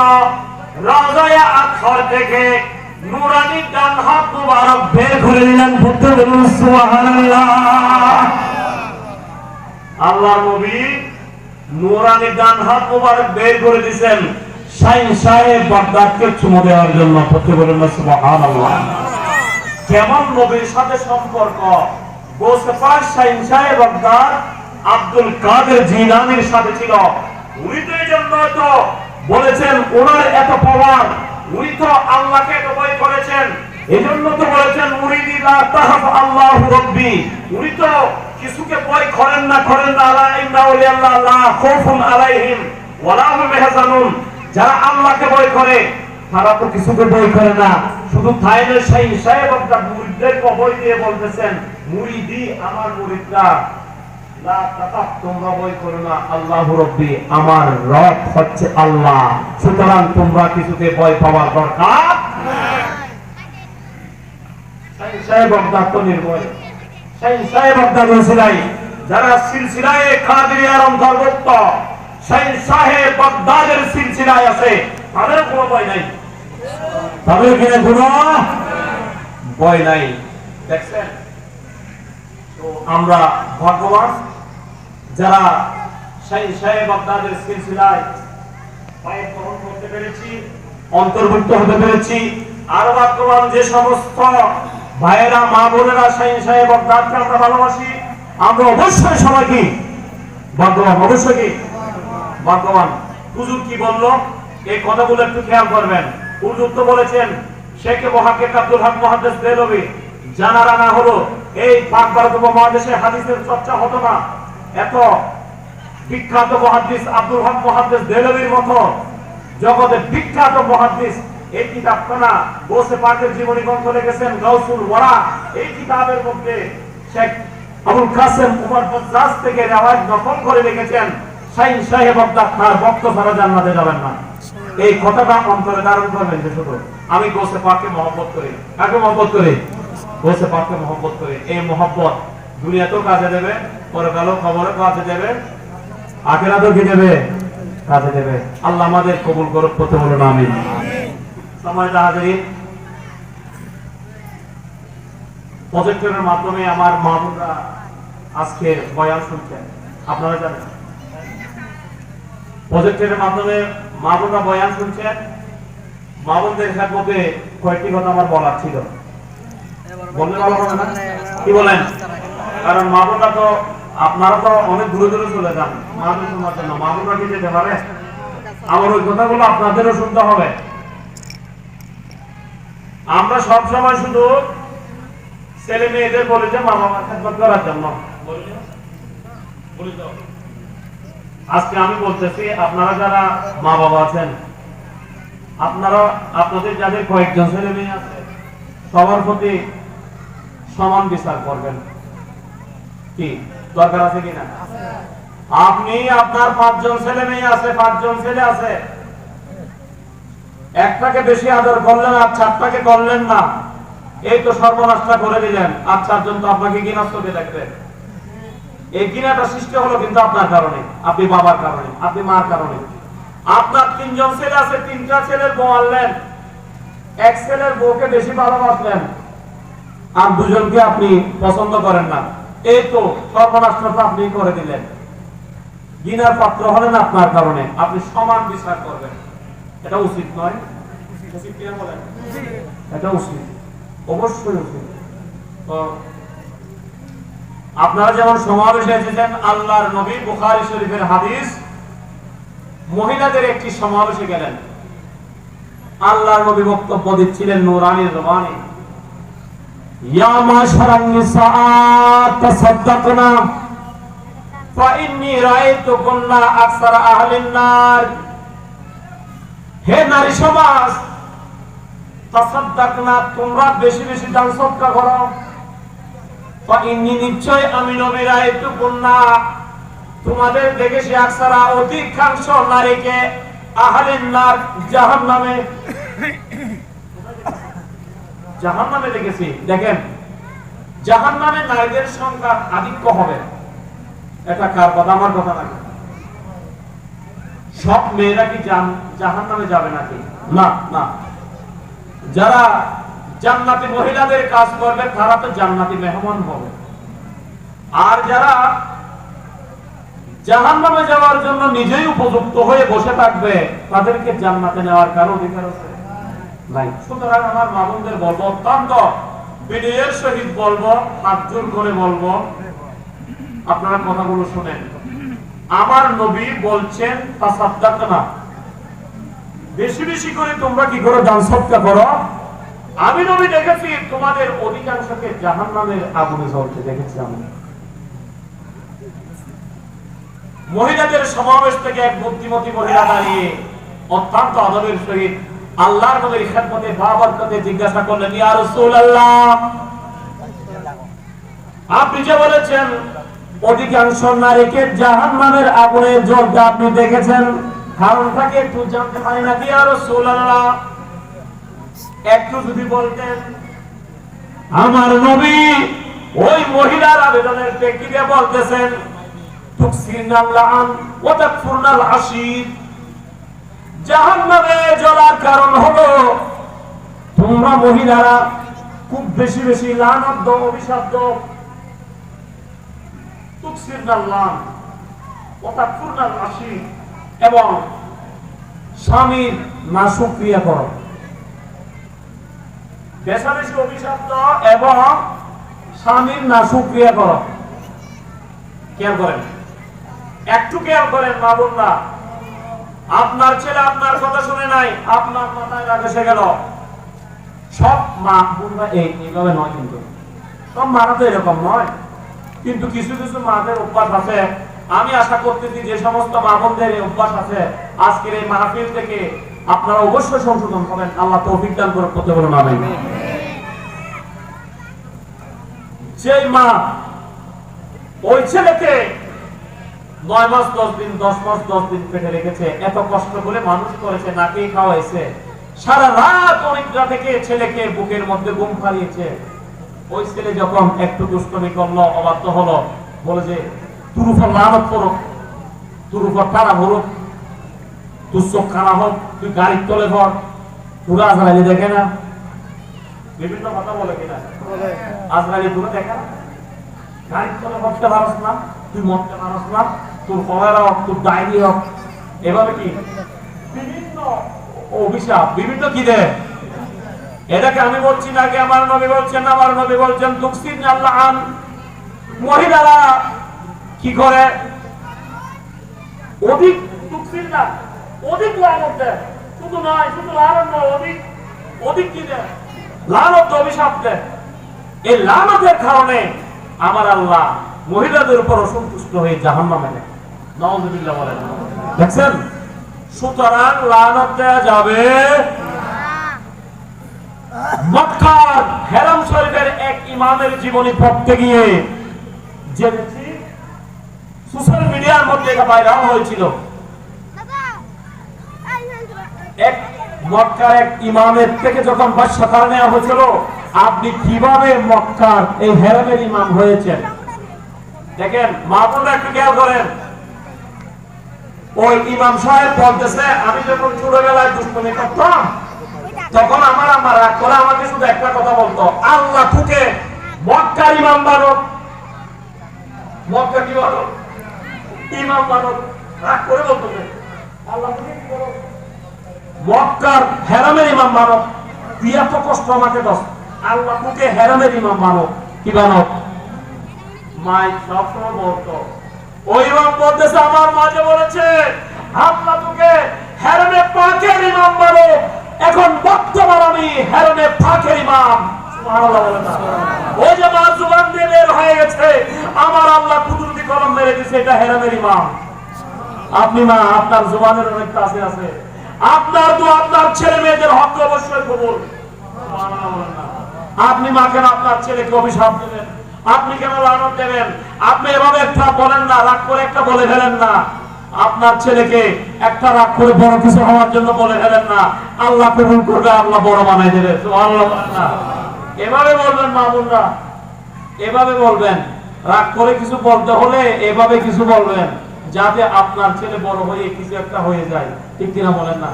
রওজায়ে আকবার থেকে নূরানি ডান হাত মোবারক বের করে দিলেন। বলতে বলুন সুবহানাল্লাহ। আল্লাহর নবী নূরানি ডান হাত মোবারক বের করে দিয়েছেন শাহীন সাহেব বগদাদকে চুমু দেওয়ার জন্য। বলতে বলুন সুবহানাল্লাহ। কেমন নবীর সাথে সম্পর্ক! গোসে পাক শাহীন সাহেব বগদাদ আব্দুল কাদের জিলানীর সাথে ছিল। উনি তো এই জন্য তো বলেছেন, ওনার এত পাওয়ার, উনি তো আল্লাহকে এত ভয় করেছেন, এজন্য তো বলেছেন মুরিদি লা তাহাফ আল্লাহু রাব্বি। উনি তো কিছুকে ভয় করেন না আলা ইন্না ওয়ালিয়াল্লাহ লা খাউফুন আলাইহিম ওয়া লা হুম ইয়াহজানুন। যারা আল্লাহকে ভয় করে তারা তো কিছুকে ভয় করে না। শুধু তাই নয়, শাহীন সাহেব আপনার মুরিদদেরকে ভয় দিয়ে বলতেছেন, মুরিদি আমার মুরিদরা লা তাতাফ, তোমরা ভয় করো না, আল্লাহু রাব্বি, আমার রব হচ্ছে আল্লাহ, সুতরাং তোমরা কিছুতে ভয় পাওয়ার দরকার নাই। শাহীন সাহেব বগদাদ তো নির্ভয়। সেই সাহেব বাগদাদের সিলাই যারা সিলসিলায়ে কাদেরিয়ার অন্তর্ভুক্ত সেই সাহেব বাগদাদের সিলসিলায় আছে তাদের কোনো ভয় নাই, তাদের এখানে কোনো ভয় নাই। দেখছেন তো আমরা ভাগ্যবান যারা সেই সাহেব বাগদাদের সিলসিলায় পায়ের গ্রহণ করতে পেরেছি, অন্তর্ভুক্ত হতে পেরেছি। আর ভাগ্যবান যে সমস্ত ভাইয়েরা মা বোনেরা সেই সাহেব বাগদাদকে আমরা ভালোবাসি, আমরা অবশ্যই সবাই কি ভাগ্যবান, অবশ্যই কি ভাগ্যবান। হুজুর কি বললো এই কথাগুলো একটু খেয়াল করবেন। হুজুর তো বলেছেন শেখ মুহাক্কিক আব্দুল হক মুহাদ্দিস দেহলভী জানারা না হলো এই পাক ভারত উপমহাদেশে হাদিসের চর্চা হতো না। এত বিখ্যাত মুহাদ্দিস আব্দুল হক মুহাদ্দিস দেহলভীর মতো জগতের বিখ্যাত মুহাদ্দিস এই কিতাবখানা গোসে পাকের জীবনী গ্রন্থ লিখেছেন গাউসুল ওয়ারা। এই কিতাবের মধ্যে শেখ আবুল কাসেম উমর বজ্জাজ থেকে রিওয়ায়াত নকল করে লিখেছেন শাইন সাহেব বাগদাদ খার ভক্ত ছাড়া জান্নাতে যাবেন না। এই কথাটা অন্তরে ধারণ করবেন যে শুধু আমি গোসে পাককে মহব্বত করি। কাকে মহব্বত করি? গোসে পাককে মহব্বত করি। এই মহব্বত দুনিয়াতেও কাজে দেবে, পরকালেও খবরে কাজে দেবে, আখিরাতেও কি দেবে? কাজে দেবে। আল্লাহ আমাদের কবুল করুক, করতে বলুন আমিন। সম্মানিত হাজিরিন, প্রজেক্টরের মাধ্যমে আমার মা বোনরা আজকে বয়ান শুনছেন, আপনারা জানেন প্রজেক্টরের মাধ্যমে মা বোনরা বয়ান শুনছেন। মা বোনদের মধ্যে কয়েকটি কথা আমার বলার ছিল, বললে ভালো হবে না? কি বলেন? কারণ মা বোনরা তো আপনারা তো অনেক দূরে দূরে চলে যান মা বোন শোনার জন্য। মা বোনরা কি যেতে পারে? আমার ওই কথাগুলো আপনাদেরও শুনতে হবে। আমরা সব সময় শুধু ছেলে মেয়েদের বলি যে মা বাবার খেদমত করার জন্য, আজকে আমি বলতেছি আপনারা যারা মা বাবা আছেন, আপনারা আপনাদের যাদের কয়েকজন ছেলে মেয়ে আছে সবার প্রতি সমান বিচার করবেন। কি দরকার আছে কিনা? আপনি আপনার 5 জন ছেলে মেয়ে আছে, 5 জন ছেলে আছে, একটাকে বেশি আদর করলেন আর 4টাকে করলেন না, এই তো সর্বনাশটা করে দিলেন। আর 4 জন তো আপনাকে ঘৃণার চোখে দেখবে। এই ঘৃণাটা সৃষ্টি হলো কিন্তু আপনার কারণে, আপনি বাবার কারণে, আপনি মার কারণে। আপনার 3 জন ছেলে আছে, 3টা ছেলের বউ আনলেন, এক ছেলের বউকে বেশি ভালোবাসলেন আর 2 জনকে আপনি পছন্দ করেন না, এই তো সর্বনাশটা আপনি করে দিলেন। ঘৃণার পাত্র হলেন আপনার কারণে। আপনি সমান বিচার করবেন, এটা উচিত নয়? উচিত কি বলেন? এটা উচিত, অবশ্যই উচিত। তো আপনারা যেমন সমাবেশে এসেছেন, আল্লাহর নবী বুখারী শরীফের হাদিস, মহিলাদের একটি সমাবেশে গেলেন, আল্লাহর নবী বক্তব্য দিচ্ছিলেন নূরানী জবানে, ইয়া মাশারান নিসা তাসাদদাকনা ফাইন্নী রাআইতুকুন্না আকসারা আহলিন নার। হে নারী সমাজ, তাসাদদাকনা, তোমরা বেশি বেশি দান সদকা করো। ফাইন্নী, নিশ্চয় আমি নবী, রাআইতুকুন্না, তোমাদের দেখেছি, আকসারা, অধিকাংশ নারীকে, আহলিন নার, জাহান্নামে, জাহান্নামে দেখেছি। দেখেন, জাহান্নামে নারীদের সংখ্যা আধিক্য হবে। এটা কার কথা? আমার কথা নাকি? সব মেয়েরা কি জাহান্নামে যাবে নাকি? না, না। যারা জান্নাতি মহিলাদের কাজ করবে তারা তো জান্নাতি মেহমান হবে। আর যারা জাহান্নামে যাওয়ার জন্য নিজেই উপযুক্ত হয়ে বসে থাকবে তাদেরকে জান্নাতে নেওয়ার কারো অধিকার আছে নাই। সুতরাং আমার মা বোনদের বলবো, অত্যন্ত বিনয়ের সহিত বলবো, হাত জোর করে বলবো, আপনারা কথাগুলো শুনেন। আমার নবী বলছেন তাসাদদাকনা, বেশি বেশি করে তোমরা কি করো? দান সদকা করো। আমি নবী দেখেছি তোমাদের অধিকাংশকে জাহান্নামের আগুনে জ্বলতে দেখেছি। আমি মহিলাদের সমাবেশ থেকে এক বুদ্ধিমতী মহিলা দাঁড়িয়ে অত্যন্ত আদবের সহিত আল্লাহর নবীর খেদমতে বাবরকতে জিজ্ঞাসা করলেন, ইয়া রাসূলুল্লাহ, আপনি যে বলেছেন অধিকাংশ নারীকে জাহান্নামের আগুনে জ্বলতে আপনি দেখেছেন, কারণটাকে একটু জানতে পারি না? ইয়া রাসূলুল্লাহ, একটু যদি বলতেন। আমার নবী ওই মহিলার আবেদনের প্রেক্ষিতে বলতেছেন তুকসিরনাল লাআন ওয়া তাকফুরনাল আশীর, জাহান্নামে জ্বলার কারণ হলো তোমরা মহিলারা খুব বেশি বেশি লানত দাও, অভিশাপ দাও। তুকসিরনাল লাআন ওয়া তাকফুরনাল আশীর, এবং স্বামীর নাশুকরিয়া করো, বেশি বেশি অভিশাপ দাও এবং স্বামীর নাশুকরিয়া করো। খেয়াল করেন, একটু খেয়াল করেন মা বোনরা, আপনার ছেলে আপনার কথা শুনে নাই, আপনার মাথায় রাগ এসে গেল। সব মা বোনরা এইভাবে নয়, কিন্তু সব মারা তো এরকম নয়, কিন্তু কিছু কিছু মাদের অভ্যাস আছে। আমি আশা করতেছি যে সমস্ত মা বোনদের এই অভ্যাস আছে, আজকের এই মাহফিল থেকে আপনারা অবশ্যই সংশোধন করেন। আল্লাহ তৌফিক দান করতে বলুন আমিন। সেই মা ওই ছেলেকে 9 মাস 10 দিন 10 মাস 10 দিন পেটে রেখেছে, এত কষ্ট করে মানুষ করেছে, নাকি খাওয়াইছে, সারা রাত অনিদ্রা থেকে ছেলেকে বুকের মধ্যে ঘুম পাড়িয়েছে। ওই ছেলে যখন একটু দুষ্টমি করলো, অবাধ্য হলো, বলে যে তোর উপর লানত করুক, তোর উপর টানা ভরুক, তোর চোখ খানা হোক, তুই গাড়ির তলে ভর, তোরা আজরাইলি দেখে না, বিভিন্ন কথা বলে কিনা, আজরাইলি তোরা দেখে না, গাড়ির তলে ভরতে পারস না, তুই মরতে পারস না, তোর কলেরা হোক, তোর ডায়রি হোক, এভাবে কি বিভিন্ন অভিশাপ, বিভিন্ন কি দেয়। এটাকে আমি বলছি না, কি আমার নবী বলছেন, আমার নবী বলছেন তুকসিরনাল লাআন। মহিলারা কি করে অধিক তুকসিরনা, অধিক লানত দেয়, শুধু নয়, শুধু লানত নয়, অধিক অধিক কি দেয়, লানত অভিশাপ দেয়। এই লানতের কারণে আমার আল্লাহ মহিলাদের উপর অসন্তুষ্ট হয়ে জাহান্নামে দেয়। নাউযুবিল্লাহ বলেন, দেখছেন? সুতরাং লানত দেয়া যাবে। মক্কার হেরাম শরীফের এক ইমামের জীবনী পড়তে গিয়ে জেনেছি, সোশ্যাল মিডিয়ার মধ্যে এটা ভাইরাল হয়েছিল। এক মক্কার এক ইমামের থেকে যখন বাদশাহ নেওয়া হয়েছিল, আপনি কিভাবে মক্কার এই হেরামের ইমাম হয়েছেন দেখেন, মা বোনরা একটু খেয়াল করেন। ওই ইমাম সাহেব বলতেছে, আমি যখন ছোটবেলায় দুষ্টুমি করতাম, তখন আমার আম্মা রাগ করে আমাকে শুধু একটা কথা বলতো, আল্লাহ তোকে মক্কার ইমাম বানো, মক্কা কি বানো, ইমাম বানো। রাগ করে বলতো আল্লাহ তোকে কি বলো, মক্কার হেরামের ইমাম বানো, তুই এত কষ্ট আমাকে দশ, আল্লাহ তোকে হেরামের ইমাম বানো, কি বানো। মাই সবসময় বলতো, ওই ইমাম বলতেছে, আমার মাঝে বলেছে আল্লাহ তোকে হেরামে পাকের ইমাম বানো, এখন বর্তমান আমি হেরামে পাকের ইমাম। সুবহানাল্লাহ বলেন না? ওই যে মা জুবান দিয়ে বের হয়ে গেছে, আমার আল্লাহ কুদরতি কলম মেরে দিয়েছে, এটা হেরামের ইমাম। আপনি মা, আপনার জুবানের অনেক কাছে আছে, আপনার তো আপনার ছেলে মেয়েদের হক অবশ্যই কবুল। সুবহানাল্লাহ বলেন না? আপনি মা কেন আপনার ছেলেকে অভিশাপ দেবেন, আপনি কেন লানত দেবেন? আপনি এভাবে একটা বলেন না, রাগ করে একটা বলে ফেলেন না, আপনার ছেলেকে একটা রাগ করে বড় কিছু হওয়ার জন্য বলে ফেলেন না, আল্লাহ কবুল করবে, আল্লাহ বড় বানাই দেবে। সুবহানাল্লাহ বলেন না? এভাবে বলবেন মা বোনরা, এভাবে বলবেন। রাগ করে কিছু বলতে হলে এভাবে কিছু বলবেন, যাতে আপনার ছেলে বড় হয়ে কিছু একটা হয়ে যায়। ঠিক কিনা বলেন না?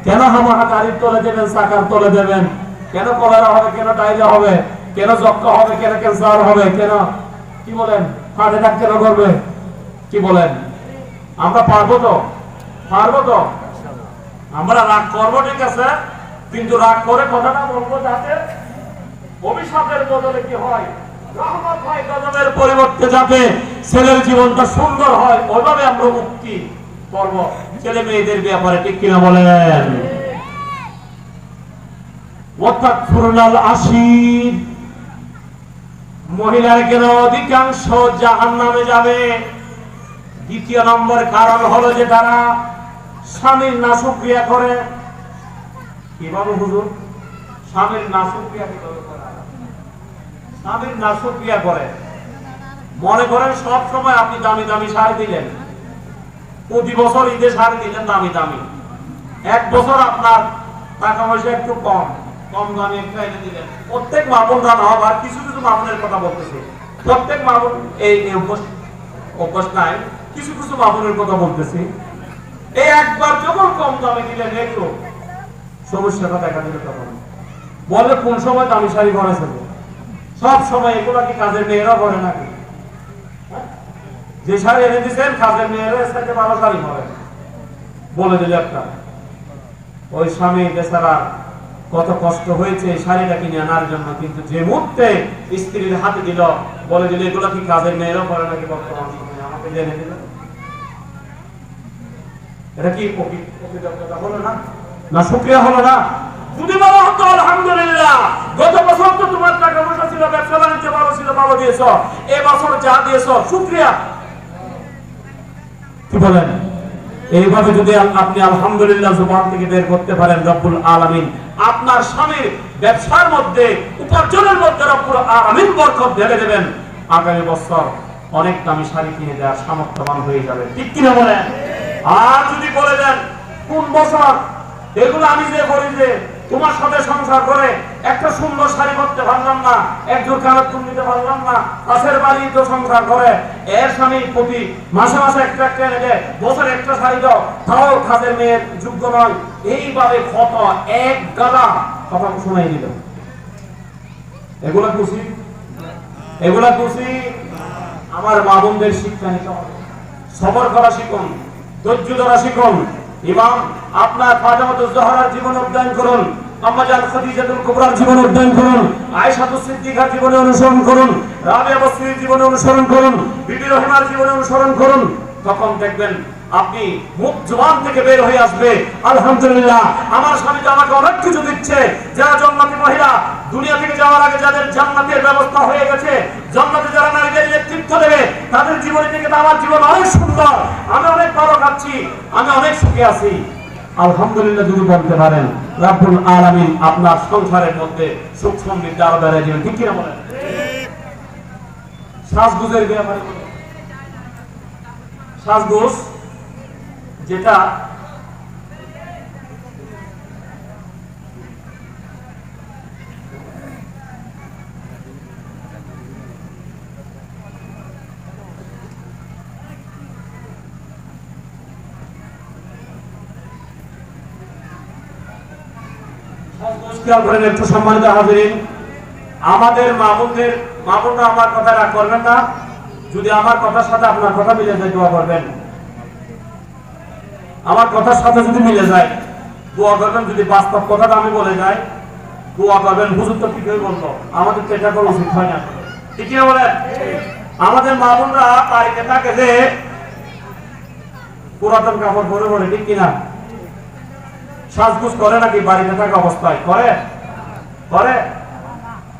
কেন হামাহা গাড়ির তলে দেবেন, চাকার তলে দেবেন? কেন কলেরা হবে, কেন ডায়রিয়া হবে, কেন যক্ষ্মা হবে, কেন ক্যান্সার হবে, কেন কি বলেন হার্ট অ্যাটাক কেন করবে, কি বলেন? আমরা পারবো তো? পারবো তো? আমরা রাগ করবো, ঠিক আছে, কিন্তু রাগ করে কথাটা বলবো যাতে অভিশাপের বদলে কি হয়, রহমত হয়, গজবের পরিবর্তে যাতে ছেলের জীবনটা সুন্দর হয়, ওইভাবে আমরা মুক্তি করব ছেলে মেয়েদের ব্যাপারে। ঠিক কিনা বলেন? ওয়াতাকফুরনাল আশীর, মহিলার কেন অধিকাংশ জাহান্নামে যাবে? দ্বিতীয় নম্বর কারণ হলো যে তারা স্বামীর নাশুকরিয়া করে। কিভাবে হুজুর? স্বামীর নাশুকরিয়া কিভাবে করে? স্বামীর নাশুকরিয়া করে। মনে করেন সব সময় আপনি দামি দামি শাড়ি দিলেন, প্রতি বছর ঈদে শাড়ি দিলেন দামি দামি, এক বছর আপনার টাকা পয়সা একটু কম, কম দামি একটা এনে দিলেন। প্রত্যেক মাপনরা না, আবার কিছু কিছু মাপনের কথা বলতেছে, প্রত্যেক মামুন এই অভ্যাস নাই, কিছু কিছু মামুনের কথা বলতেছি। এই একবার যখন কম দামে দিলেন এগুলো সমস্যাটা দেখা দিল, তখন বলে কোন সময় দামি শাড়ি পরেছে, সব সময় এগুলা কি কাজের মেয়েরা পরে নাকি? যে শাড়ি এনে দিচ্ছেন কাজের মেয়েরা এর সাথে ভালো শাড়ি পরে বলে দিল একটা। ওই স্বামী বেচারা কত কষ্ট হয়েছে এই শাড়িটা কিনে আনার জন্য, কিন্তু যে মুহূর্তে স্ত্রীর হাতে দিল বলে দিল এগুলো কি কাজের মেয়েরা পরে নাকি বর্তমান সময়ে, আমাকে জেনে দিল। এটা কি প্রকৃতজ্ঞতা হলো না? না শুকরিয়া হলো না? যদি বলা হতো আলহামদুলিল্লাহ, গত বছর তো তোমার টাকা পয়সা ছিল, ব্যবসা বাণিজ্য ভালো ছিল, ভালো দিয়েছ, এই বছর যা দিয়েছ শুকরিয়া। কি বলেন? এইভাবে যদি আপনি আলহামদুলিল্লাহ জবান থেকে বের করতে পারেন, রব্বুল আলামিন আপনার স্বামীর ব্যবসার মধ্যে, উপার্জনের মধ্যে রব্বুল আলামিন বরকত ঢেলে দেবেন। আগামী বছর অনেক দামি শাড়ি কিনে দেওয়ার সামর্থ্যবান হয়ে যাবে, ঠিক কিনা বলেন? আর যদি বলে দেন কোন বছর এগুলো আমি যে করি যে তোমার সাথে সংসার করে একটা সুন্দর শাড়ি করতে পারলাম না, একজোর কানের দুল নিতে পারলাম না, পাশের বাড়ি তো সংসার করে এর স্বামী প্রতি মাসে মাসে একটা একটা এনে দেয়, বছরে একটা শাড়ি দাও, তাও কাজের মেয়ের যোগ্য নয়, এইভাবে কত এক গালা কথা শোনাই দিল। এগুলা খুশি? এগুলা খুশি? আমার মা বোনদের শিক্ষা নিতে হবে, সবর করা শিখুন, ধৈর্য ধরা শিখুন। ইমাম আপনার ফাতেমাতুজ জোহরার জীবন অধ্যয়ন করুন, আম্মা জান খাদিজাতুল কুবরার জীবন অধ্যয়ন করুন, আয়েশাতুস সিদ্দিকার জীবনে অনুসরণ করুন, রাবিয়া বসরির জীবনে অনুসরণ করুন, বিবি রহিমার জীবনে অনুসরণ করুন। তখন দেখবেন আপনি মুখ জবান থেকে বের হয়ে আসবে আলহামদুলিল্লাহ আমার স্বামী তো আমাকে অনেক কিছু দিচ্ছে। যারা জান্নাতি মহিলা, দুনিয়া থেকে যাওয়ার আগে যাদের জান্নাতের ব্যবস্থা হয়ে গেছে, জান্নাতে যারা নারীদের নেতৃত্ব দেবে, তাদের জীবন থেকে তো আমার জীবন অনেক সুন্দর, আমি অনেক ভালো খাচ্ছি, আমি অনেক সুখে আছি। আলহামদুলিল্লাহ যদি বলতে পারেন, রব্বুল আলামিন আপনার সংসারের মধ্যে সুখ সমৃদ্ধি আরো বেড়ে যাবে, ঠিক কিনা বলেন? সাজগোজের ব্যাপারে, সাজগোজ যেটা একটু সম্মানিত হাজিরিন, আমাদের মামুনরা আমার কথা রাগ করবেন না, যদি আমার কথার সাথে আপনার কথা মিলে যায় দোয়া করবেন, আমার কথার সাথে যদি মিলে যায় দোয়া করবেন, যদি বাস্তব কথাটা আমি বলে যাই দোয়া করবেন। হুজুর তো ঠিকই বলতো, আমাদের তো এটা করা উচিত হয় না, ঠিক কিনা বলেন? আমাদের মা বোনরা বাড়িতে থাকে যে পুরাতন কাপড় পরে পরে, ঠিক কিনা? সাজগুজ করে নাকি বাড়িতে থাকা অবস্থায়? করে করে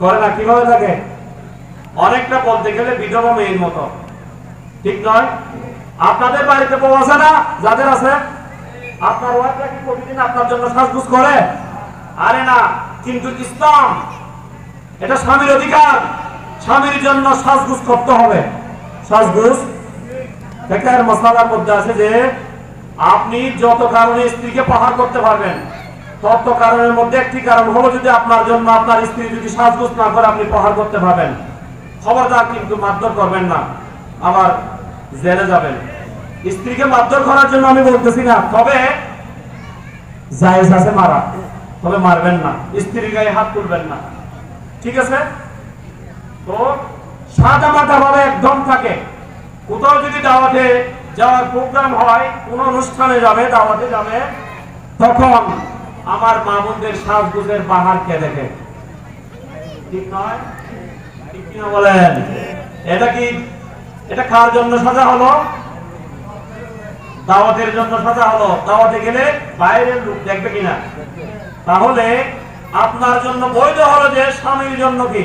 করে না? কিভাবে থাকে? অনেকটা বলতে গেলে বিধবা মেয়ের মতো, ঠিক নয়? আপনাদের বাড়িতে বউ আছে না? যাদের আছে, আপনার ওয়াইফরা কি প্রতিদিন আপনার জন্য সাজগুজ করে? আরে না, কিন্তু ইসলাম এটা স্বামীর অধিকার, স্বামীর জন্য সাজগুজ করতে হবে। সাজগুজ ফিকহের মাসআলার মধ্যে আছে যে আপনি যত কারণে স্ত্রীকে প্রহার করতে পারবেন, তত কারণের মধ্যে একটি কারণ হলো যদি আপনার জন্য আপনার স্ত্রী যদি সাজগোজ না করে আপনি প্রহার করতে পারবেন। খবরদার কিন্তু মারধর করবেন না, আবার জেলে যাবেন। স্ত্রীকে মারধর করার জন্য আমি বলতেছি না, তবে জায়েজ আছে মারা, তবে মারবেন না, স্ত্রীর গায়ে হাত তুলবেন না, ঠিক আছে? তো সাদা মাটা ভাবে একদম থাকে। কোথাও যদি দাওয়াতে যাওয়ার প্রোগ্রাম হয়, কোন অনুষ্ঠানে যাবে, দাওয়াতে যাবে, তখন আমার মা বোনদের সাজগোজের বাহার কে দেখে? ঠিক নয়? ঠিক কিনা বলেন? এটা কি, এটা কার জন্য সাজা হলো? দাওয়াতের জন্য সাজা হলো। দাওয়াতে গেলে বাইরের লোক দেখবে কিনা? তাহলে আপনার জন্য বৈধ হলো যে স্বামীর জন্য কি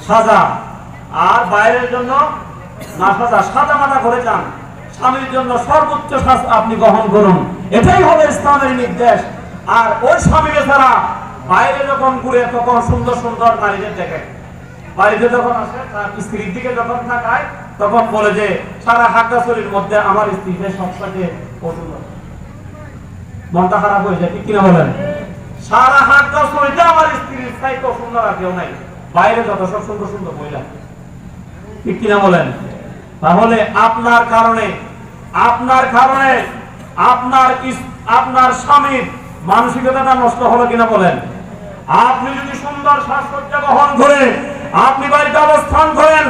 সাজা, আর বাইরের জন্য না সাজা। সাজা মাটা করে যান, স্বামীর জন্য সর্বোচ্চ সাজ আপনি গ্রহণ করুন, এটাই হবে ইসলামের নির্দেশ। আর ওই স্বামী বেচারা বাইরে যখন ঘুরে তখন সুন্দর সুন্দর নারীদের দেখে, বাড়িতে যখন আসে তার স্ত্রীর দিকে যখন তাকায় তখন বলে যে সারা হাটগাছড়ির মধ্যে আমার স্ত্রীকে সবসাথে পছন্দ, মনটা খারাপ হয়ে যায়, ঠিক কিনা বলেন? সারা হাটগাছড়িতে আমার স্ত্রীর চাইতে সুন্দর আর কেউ নাই, বাইরে যত সব সুন্দর সুন্দর মহিলা। ঠিক কিনা বলেন? তাহলে আপনার কারণে আপনার স্বামীর মানসিকতাটা নষ্ট হলো কিনা বলেন? আপনি যদি সুন্দর সাজসজ্জা বহন করে আপনি বাড়িতে অবস্থান করেন,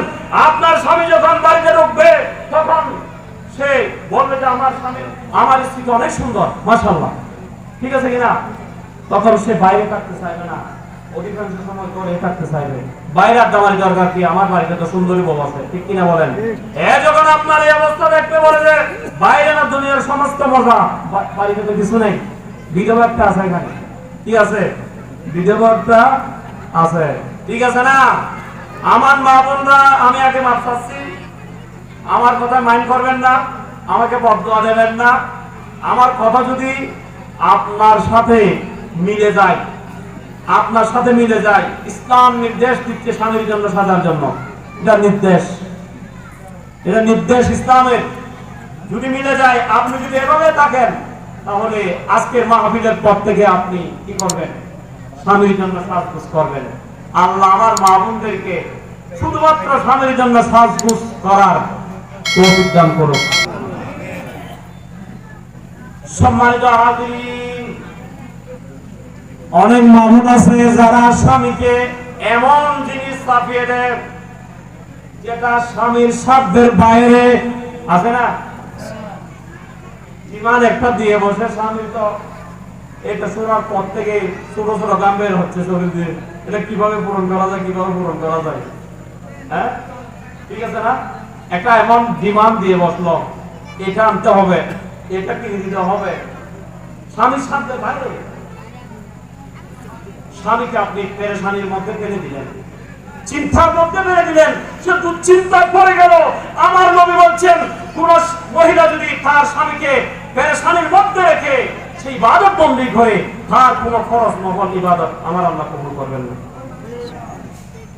আপনার স্বামী যখন বাড়িতে ঢুকবে তখন সে বলবে যে আমার স্ত্রী তো অনেক সুন্দর, মাশাআল্লাহ, ঠিক আছে কিনা? তখন সে বাইরে থাকতে চাইবে না, অধিকাংশ সময় করে থাকতে চাইবে। বাইরে আড্ডা মারি দরকার কি, আমার বাড়িতে তো সুন্দরী বউ আছে, ঠিক কিনা বলেন? যখন আপনার এই অবস্থা দেখতে বলে যে বাইরে না দুনিয়ার সমস্ত মজা, বাড়িতে তো কিছু নেই, বিধবা একটা আছে এখানে, কি আছে? বিধবা একটা আছে, ঠিক আছে না? আমার মা বোনরা, আমি আগে মাপ চাচ্ছি, আমার কথা মাইন্ড করবেন না, আমাকে বদদোয়া দেবেন না। আমার কথা যদি আপনার সাথে মিলে যায়, ইসলাম নির্দেশ দিচ্ছে স্বামীর জন্য সাজার জন্য, এটা নির্দেশ ইসলামের। যদি মিলে যায়, আপনি যদি এভাবে থাকেন, তাহলে আজকের মাহফিলের পর থেকে আপনি কি করবেন? স্বামীর জন্য সাজগোজ করবেন। আল্লাহ আমার মা বোনদেরকে শুধুমাত্র স্বামীর জন্য সাজগোজ করার তৌফিক দান করুন। সম্মানিত হাজিরিন, অনেক মা বোন আছে যারা স্বামীকে এমন জিনিস চাপিয়ে দেয় যেটা স্বামীর সাধ্যের বাইরে, আছে না? ইমান একটা দিয়ে বসে, স্বামী তো এটা শোনার পর থেকে ছোট ছোট গান বের হচ্ছে শরীর দিয়ে, এটা কিভাবে পূরণ করা যায়, হ্যাঁ, ঠিক আছে না? একটা এমন ডিমান্ড দিয়ে বসলো, এটা আনতে হবে, এটা কিনে দিতে হবে, স্বামীর সাধ্যের বাইরে। স্বামীকে আপনি পেরেশানির মধ্যে ফেলে দিলেন, চিন্তার মধ্যে ফেলে দিলেন, সে দুশ্চিন্তায় পড়ে গেল। আমার নবী বলছেন, কোন মহিলা যদি তার স্বামীকে পেরেশানির মধ্যে রেখে সেই ইবাদত বন্দী করে, তার কোনো খরচ নফল ইবাদত আমার আল্লাহ কবুল করবেন না।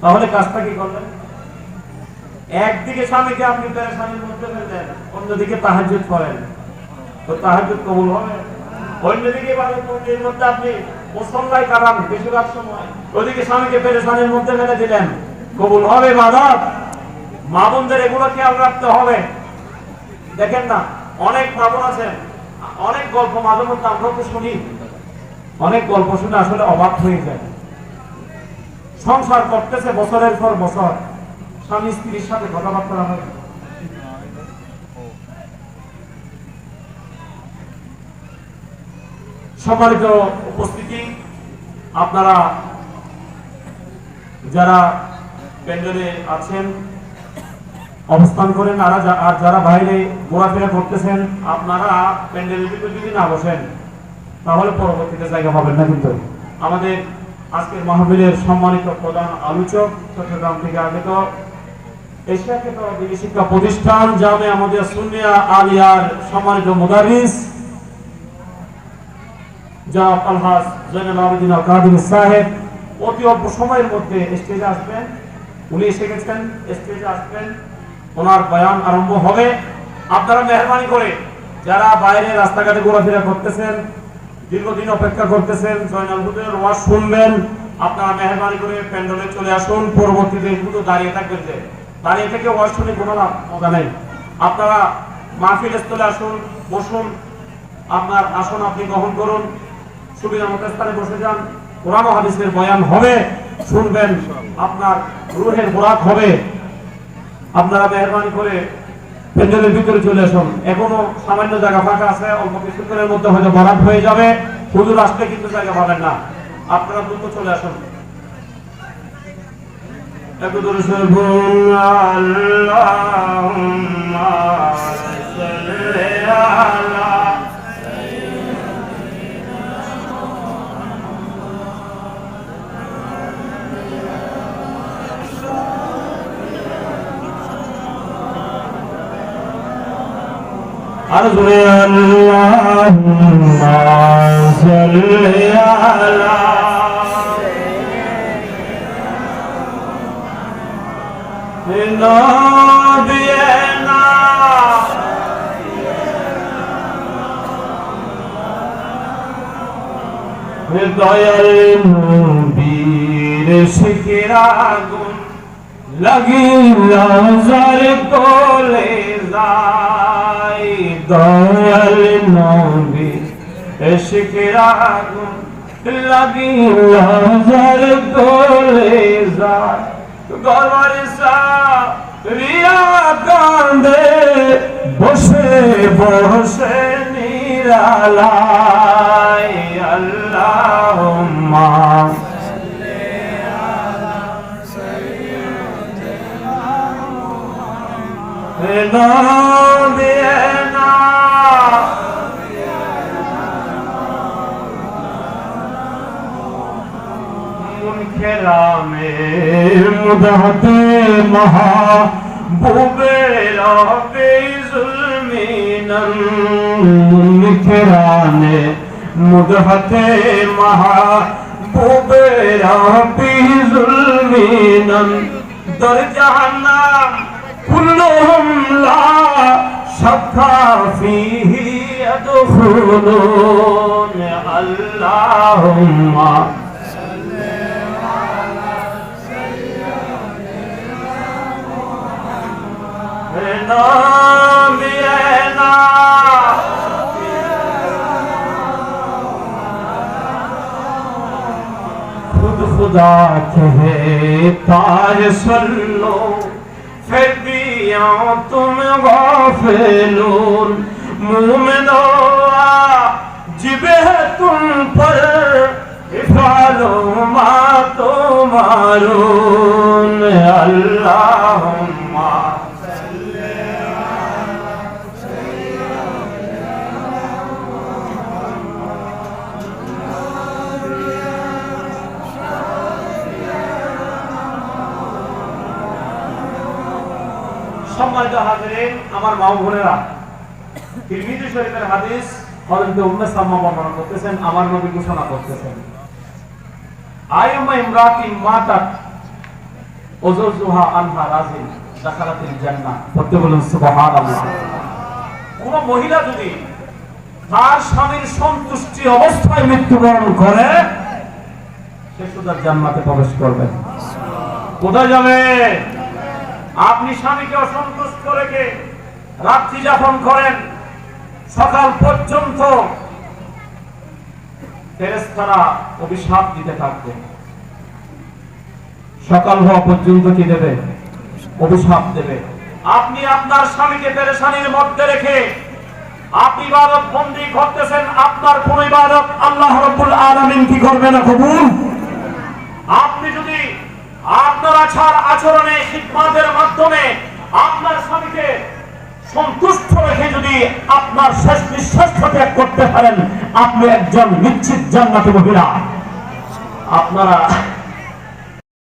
তাহলে কাজটা কি করবেন? একদিকে স্বামীকে আপনি পেরেশানির মধ্যে ফেললেন, অন্যদিকে তাহাজ্জুদ করেন, তো তাহাজ্জুদ কবুল হবে? অন্যদিকে ইবাদত বন্দীর মধ্যে আপনি মুসল্লায় কাটান বেশিরভাগ সময়, ওদিকে স্বামীকে পেরেশানির মধ্যে ফেলে দিলেন, কবুল হবে ইবাদত? মা বোনদের এগুলো খেয়াল রাখতে হবে। দেখেন না, অনেক মা বোন আছেন, অনেক গল্প মাঝে মধ্যে আমরা তো শুনি, অনেক গল্প শুনে আসলে অবাক হয়ে যায়। সংসার করতেছে বছরের পর বছর, স্বামী স্ত্রীর সাথে কথাবার্তা হয়, সম্মানিত উপস্থিতি, আপনারা যারা প্যান্ডেলে আছেন অবস্থান করেন, আর যারা বাইরে ঘোরাফেরা করতেছেন, আপনারা প্যান্ডেলের ভিতরে যদি না বসেন তাহলে পরবর্তীতে জায়গা পাবেন না। কিন্তু আমাদের আজকের মাহফিলের সম্মানিত প্রধান আলোচক, চট্টগ্রাম থেকে আগত এশিয়াখ্যাত দিনী শিক্ষা প্রতিষ্ঠান জামিয়া আমাদের সুন্নিয়া আলিয়ার সম্মানিত মুদারিস জনাব আলহাজ জয়নুল আবেদিন আল কাদেরী সাহেব অতি অল্প সময়ের মধ্যে স্টেজে আসবেন। উনি এসে গেছেন, স্টেজে আসবেন, ওনার বয়ান আরম্ভ হবে। আপনারা মেহরবানি করে যারা বাইরে রাস্তাঘাটে ঘোরাফেরা করতেছেন, দীর্ঘদিন অপেক্ষা করতেছেন, জয়নাল হুজুরের ওয়াজ শুনবেন, আপনারা মেহরবানি করে প্যান্ডেলে চলে আসুন। পরবর্তীতে শুধু দাঁড়িয়ে থাকবেন, যে দাঁড়িয়ে থেকে ওয়াজ শুনে কোনো মজা নেই। আপনারা মাহফিলে চলে আসুন, বসুন, আপনার আসন আপনি গ্রহণ করুন, সুবিধা মতো স্থানে বসে যান। কোরআন ও হাদিসের বয়ান হবে, শুনবেন, আপনার রুহের বোরাক হবে। আপনারা মেহরবানি করে প্যান্ডেলের ভিতরে চলে আসুন। এখনো সামান্য জায়গা ফাঁকা আছে, অল্প কিছুক্ষণের মধ্যে হয়তো বরাদ হয়ে যাবে। হুজুর আসলে কিন্তু জায়গা পাবেন না, আপনারা দ্রুত চলে আসুন। একটু দূরে বলুন, আল্লাহুম্মা সাল্লি আলা আরজুরে আল্লাহুম্মা সাল্লি আলা নবিয়িনা দয়াল নবীর শিকিরা গুণ লাগিলা যার কোলে যাই দয়াল নবী ইশকের আগুন লাগিলা যার কোলে যাই গরবার রিয়া কান্দে বসে বসে নিরালাই আল্লাহুম্মা نبينا منكرامে মুদাতে মাহবুবে রবে জুলমিনান মুনকিরানে মুদাতে মাহবুবে রবে জুলমিনান দর জাহান্নাম كلهم لا شك فيه يدخلون اللهم صل على سيدنا محمد نبينا खुद खुदा कहे तार सल्लो फिर भी तुम गाफिलून मोमिनो जिबे तुम पर इफालो मा तुमारून अल्लाहुम्मा सल्ली अला सय्यिदिना সম্মানিত হাজিরিন আমার মা বোনেরা তিরমিজি শরীফের হাদিস হযরত উম্মে সালমা বর্ণনা করতেছেন আমার নবী ঘোষণা করতেছেন আইয়ুমা ইমরাতিন মাতাত ওয়াজুহা আনহা রাজিন দাখালাতিল জান্নাহ পড়তে বলুন সুবহানাল্লাহ কোন মহিলা যদি তার স্বামীর সন্তুষ্টি অবস্থায় মৃত্যুবরণ করে সে সুদা জান্নাতে প্রবেশ করবে কোথায় যাবে আপনি স্বামীকে অসন্তুষ্ট রেখে রাত্রি যাপন করেন সকাল পর্যন্ত ফেরেশতারা অভিশাপ দিতে থাকবে সকাল হওয়া পর্যন্ত কি দেবে অভিশাপ দেবে আপনি আপনার স্বামীকে পেরেশানির মধ্যে রেখে আপনি ইবাদত বন্দী করতেছেন আপনার কোন ইবাদত আল্লাহ রাব্বুল আলামিন কি করবে না কবুল আপনি যদি আপনার আচরণে খিদমতের মাধ্যমে আপনার স্বামীকে সন্তুষ্ট রেখে যদি আপনার শেষ নিঃশ্বাস ত্যাগ করতে পারেন আপনি একজন নিশ্চিত জান্নাতি মহিলা আপনারা